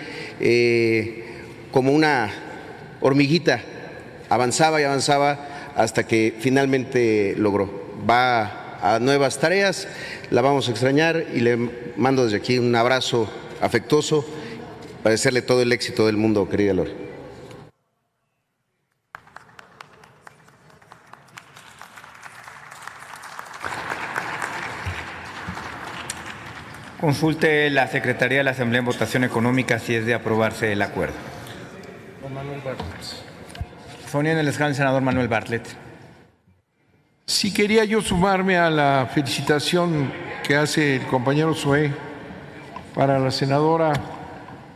como una hormiguita, avanzaba y avanzaba hasta que finalmente logró. Va a nuevas tareas, la vamos a extrañar y le mando desde aquí un abrazo afectuoso para desearle todo el éxito del mundo, querida Lore. Consulte la Secretaría de la Asamblea en votación económica si es de aprobarse el acuerdo. Don Manuel Bartlett. Sonia en el escaño, senador Manuel Bartlett. Sí, quería yo sumarme a la felicitación que hace el compañero Zoé para la senadora,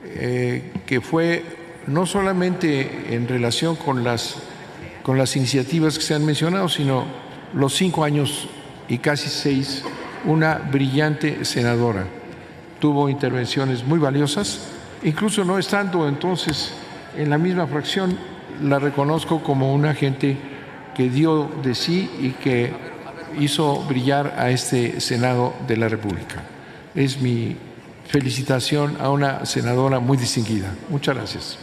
que fue no solamente en relación con las iniciativas que se han mencionado, sino los 5 años y casi 6, una brillante senadora. Tuvo intervenciones muy valiosas, incluso no estando entonces en la misma fracción, la reconozco como una gente que dio de sí y que hizo brillar a este Senado de la República. Es mi felicitación a una senadora muy distinguida. Muchas gracias.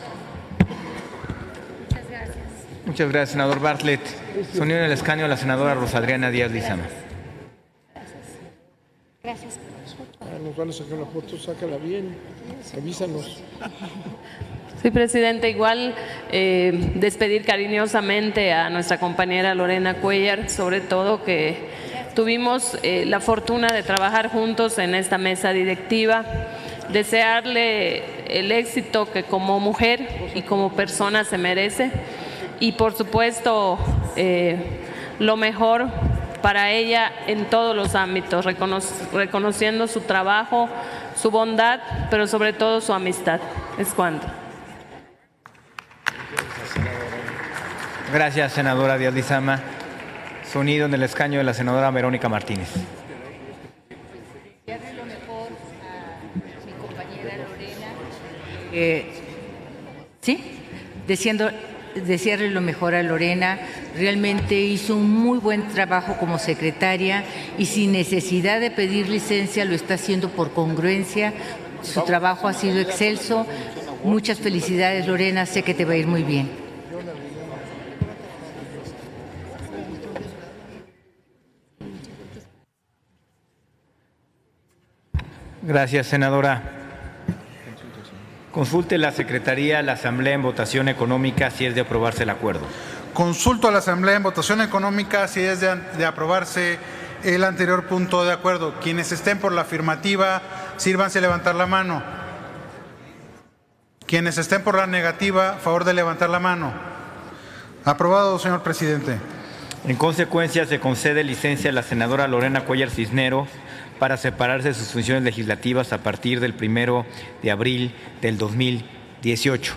Muchas gracias. Muchas gracias, senador Bartlett. Sonido en el escaño, la senadora Rosa Adriana Díaz Lizama. Gracias. Nos van a sacar la foto, sácala bien, avísanos. Sí, presidente, igual despedir cariñosamente a nuestra compañera Lorena Cuellar, sobre todo que tuvimos la fortuna de trabajar juntos en esta mesa directiva, desearle el éxito que como mujer y como persona se merece y por supuesto lo mejor para ella en todos los ámbitos, reconociendo su trabajo, su bondad, pero sobre todo su amistad. Es cuanto. Gracias, senadora Díaz Lizama. Sonido en el escaño de la senadora Verónica Martínez. Desearle lo mejor a mi compañera Lorena. Sí, desearle lo mejor a Lorena. Realmente hizo un muy buen trabajo como secretaria y sin necesidad de pedir licencia lo está haciendo por congruencia. Su trabajo ha sido excelso. Muchas felicidades, Lorena. Sé que te va a ir muy bien. Gracias, senadora. Consulte la Secretaría, la Asamblea en votación económica si es de aprobarse el acuerdo. Consulto a la Asamblea en votación económica si es de aprobarse el anterior punto de acuerdo. Quienes estén por la afirmativa, sírvanse a levantar la mano. Quienes estén por la negativa, favor de levantar la mano. Aprobado, señor presidente. En consecuencia, se concede licencia a la senadora Lorena Cuellar Cisneros para separarse de sus funciones legislativas a partir del 1 de abril del 2018.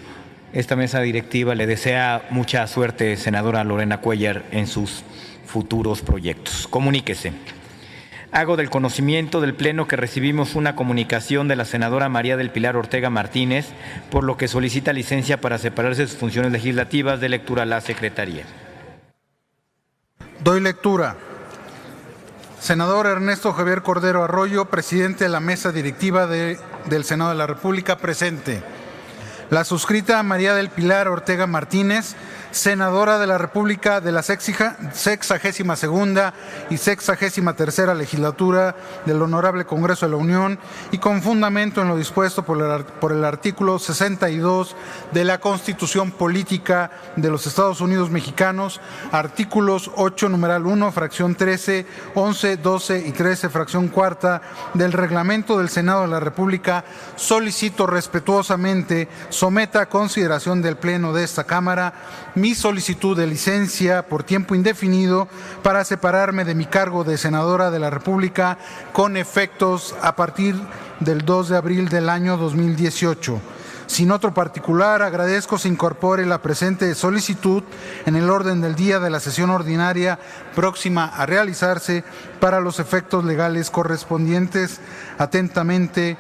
Esta mesa directiva le desea mucha suerte, senadora Lorena Cuellar, en sus futuros proyectos. Comuníquese. Hago del conocimiento del Pleno que recibimos una comunicación de la senadora María del Pilar Ortega Martínez, por lo que solicita licencia para separarse de sus funciones legislativas. De lectura a la Secretaría. Doy lectura. Senador Ernesto Javier Cordero Arroyo, presidente de la mesa directiva de del Senado de la República presente. La suscrita María del Pilar Ortega Martínez, senadora de la República de la 62ª y 63ª legislatura del Honorable Congreso de la Unión, y con fundamento en lo dispuesto por el artículo 62 de la Constitución Política de los Estados Unidos Mexicanos, artículos 8, numeral 1, fracción 13, 11, 12 y 13, fracción cuarta del Reglamento del Senado de la República, solicito respetuosamente someta a consideración del Pleno de esta Cámara mi solicitud de licencia por tiempo indefinido para separarme de mi cargo de senadora de la República con efectos a partir del 2 de abril del año 2018. Sin otro particular, agradezco se incorpore la presente solicitud en el orden del día de la sesión ordinaria próxima a realizarse para los efectos legales correspondientes. Atentamente,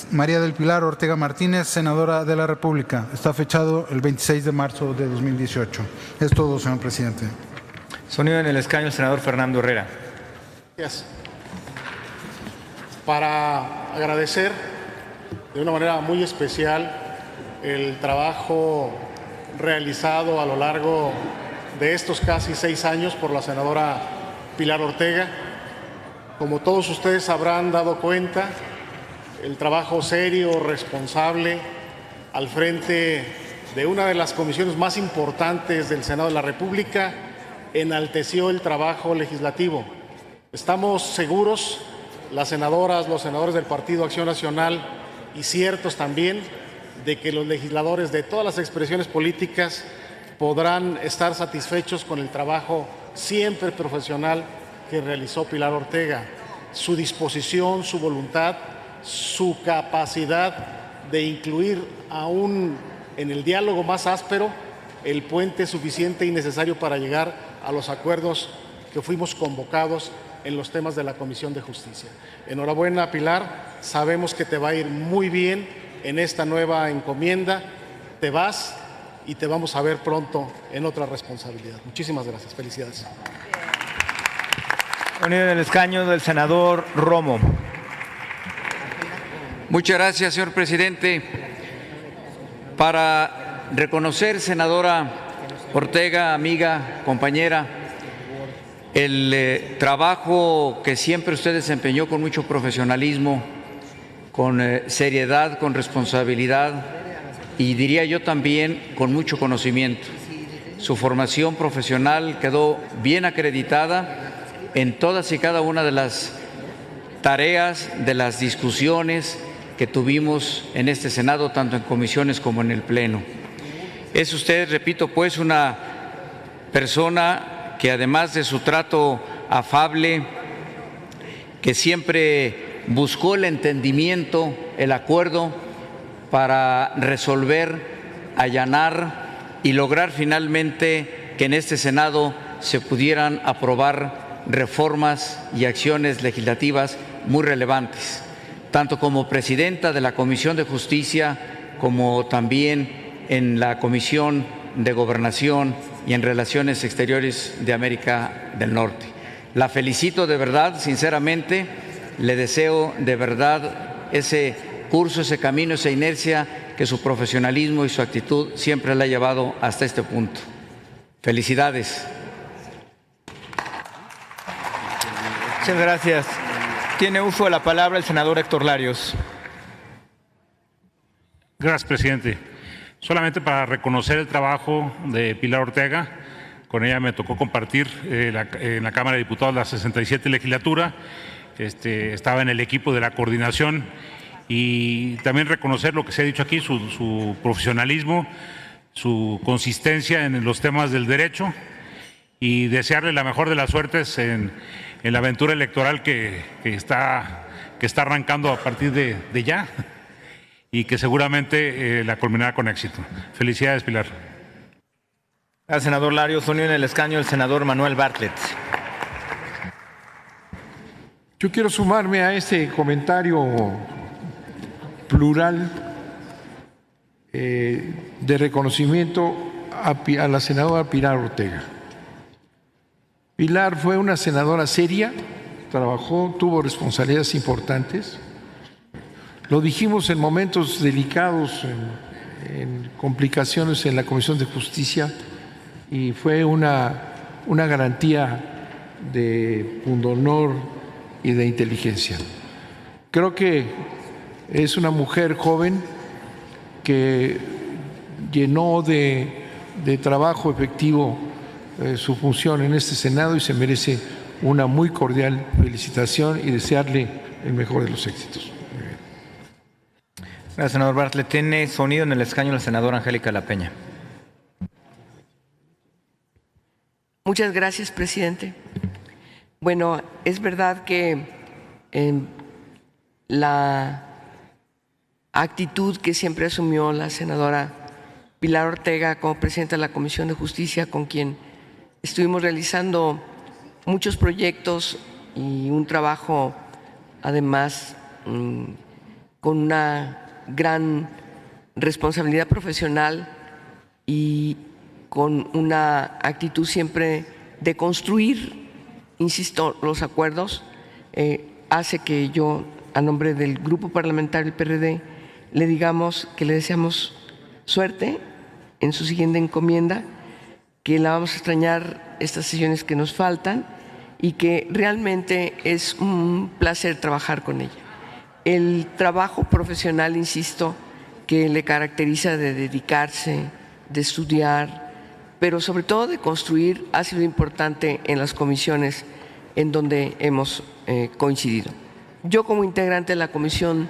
María del Pilar Ortega Martínez, senadora de la República. Está fechado el 26 de marzo de 2018. Es todo, señor presidente. Sonido en el escaño, el senador Fernando Herrera. Gracias. Para agradecer de una manera muy especial el trabajo realizado a lo largo de estos casi 6 años por la senadora Pilar Ortega. Como todos ustedes habrán dado cuenta, el trabajo serio, responsable, al frente de una de las comisiones más importantes del Senado de la República, enalteció el trabajo legislativo. Estamos seguros, las senadoras, los senadores del Partido Acción Nacional y ciertos también, de que los legisladores de todas las expresiones políticas podrán estar satisfechos con el trabajo siempre profesional que realizó Pilar Ortega, su disposición, su voluntad, su capacidad de incluir aún en el diálogo más áspero el puente suficiente y necesario para llegar a los acuerdos que fuimos convocados en los temas de la Comisión de Justicia. Enhorabuena, Pilar, sabemos que te va a ir muy bien en esta nueva encomienda, te vas y te vamos a ver pronto en otra responsabilidad. Muchísimas gracias, felicidades. Sonido en el escaño del senador Romo. Muchas gracias, señor presidente. Para reconocer, senadora Ortega, amiga, compañera, el trabajo que siempre usted desempeñó con mucho profesionalismo, con seriedad, con responsabilidad y diría yo también con mucho conocimiento. Su formación profesional quedó bien acreditada en todas y cada una de las tareas, de las discusiones que tuvimos en este Senado, tanto en comisiones como en el Pleno. Es usted, repito, pues, una persona que además de su trato afable, que siempre buscó el entendimiento, el acuerdo para resolver, allanar y lograr finalmente que en este Senado se pudieran aprobar reformas y acciones legislativas muy relevantes, tanto como presidenta de la Comisión de Justicia como también en la Comisión de Gobernación y en Relaciones Exteriores de América del Norte. La felicito de verdad, sinceramente, le deseo de verdad ese curso, ese camino, esa inercia que su profesionalismo y su actitud siempre le ha llevado hasta este punto. Felicidades. Muchas gracias. Tiene uso de la palabra el senador Héctor Larios. Gracias, presidente. Solamente para reconocer el trabajo de Pilar Ortega, con ella me tocó compartir en la Cámara de Diputados la 67 legislatura, estaba en el equipo de la coordinación y también reconocer lo que se ha dicho aquí, su profesionalismo, su consistencia en los temas del derecho y desearle la mejor de las suertes en la aventura electoral que está arrancando a partir de ya y que seguramente la culminará con éxito. Felicidades, Pilar. Gracias, senador Larios. Sonido en el escaño el senador Manuel Bartlett. Yo quiero sumarme a este comentario plural de reconocimiento a la senadora Pilar Ortega. Pilar fue una senadora seria, trabajó, tuvo responsabilidades importantes, Lo dijimos en momentos delicados, en complicaciones en la Comisión de Justicia, y fue una garantía de pundonor y de inteligencia. Creo que es una mujer joven que llenó de trabajo efectivo su función en este Senado y se merece una muy cordial felicitación y desearle el mejor de los éxitos. Gracias, senador Bartlett. Tiene sonido en el escaño la senadora Angélica La Peña. Muchas gracias, presidente. Bueno, es verdad que la actitud que siempre asumió la senadora Pilar Ortega como presidenta de la Comisión de Justicia, con quien estuvimos realizando muchos proyectos y un trabajo, además, con una gran responsabilidad profesional y con una actitud siempre de construir, insisto, los acuerdos, hace que yo, a nombre del Grupo Parlamentario del PRD, le digamos que le deseamos suerte en su siguiente encomienda, que la vamos a extrañar estas sesiones que nos faltan y que realmente es un placer trabajar con ella. El trabajo profesional, insisto, que le caracteriza de dedicarse, de estudiar, pero sobre todo de construir, ha sido importante en las comisiones en donde hemos coincidido. Yo como integrante de la Comisión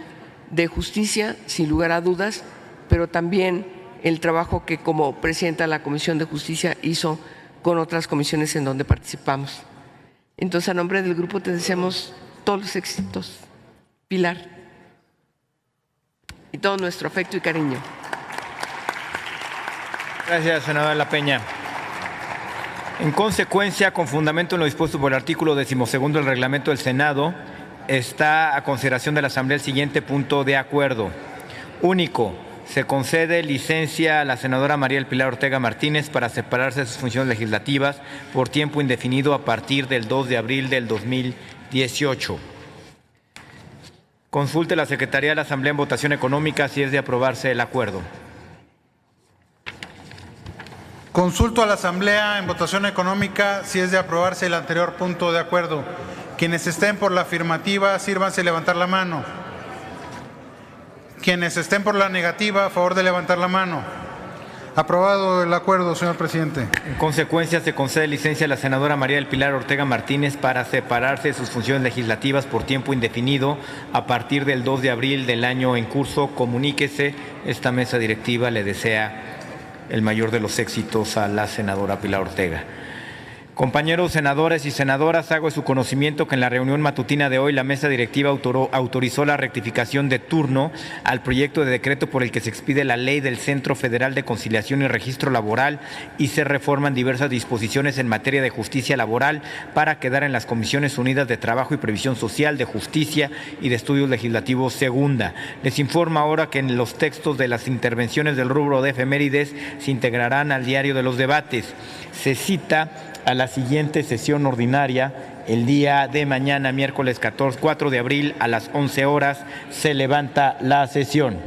de Justicia, sin lugar a dudas, pero también el trabajo que como presidenta de la Comisión de Justicia hizo con otras comisiones en donde participamos. Entonces, a nombre del grupo te deseamos todos los éxitos, Pilar, y todo nuestro afecto y cariño. Gracias, senadora La Peña. En consecuencia, con fundamento en lo dispuesto por el artículo 12º del reglamento del Senado, está a consideración de la Asamblea el siguiente punto de acuerdo. Único, se concede licencia a la senadora María del Pilar Ortega Martínez para separarse de sus funciones legislativas por tiempo indefinido a partir del 2 de abril del 2018. Consulte la Secretaría de la Asamblea en votación económica si es de aprobarse el acuerdo. Consulto a la Asamblea en votación económica si es de aprobarse el anterior punto de acuerdo. Quienes estén por la afirmativa, sírvanse levantar la mano. Quienes estén por la negativa, a favor de levantar la mano. Aprobado el acuerdo, señor presidente. En consecuencia, se concede licencia a la senadora María del Pilar Ortega Martínez para separarse de sus funciones legislativas por tiempo indefinido a partir del 2 de abril del año en curso. Comuníquese. Esta mesa directiva le desea el mayor de los éxitos a la senadora Pilar Ortega. Compañeros senadores y senadoras, hago de su conocimiento que en la reunión matutina de hoy la mesa directiva autorizó la rectificación de turno al proyecto de decreto por el que se expide la ley del Centro Federal de Conciliación y Registro Laboral y se reforman diversas disposiciones en materia de justicia laboral para quedar en las Comisiones Unidas de Trabajo y Previsión Social, de Justicia y de Estudios Legislativos Segunda. Les informo ahora que en los textos de las intervenciones del rubro de efemérides se integrarán al diario de los debates. Se cita a la siguiente sesión ordinaria el día de mañana, miércoles 4 de abril a las 11 horas. Se levanta la sesión.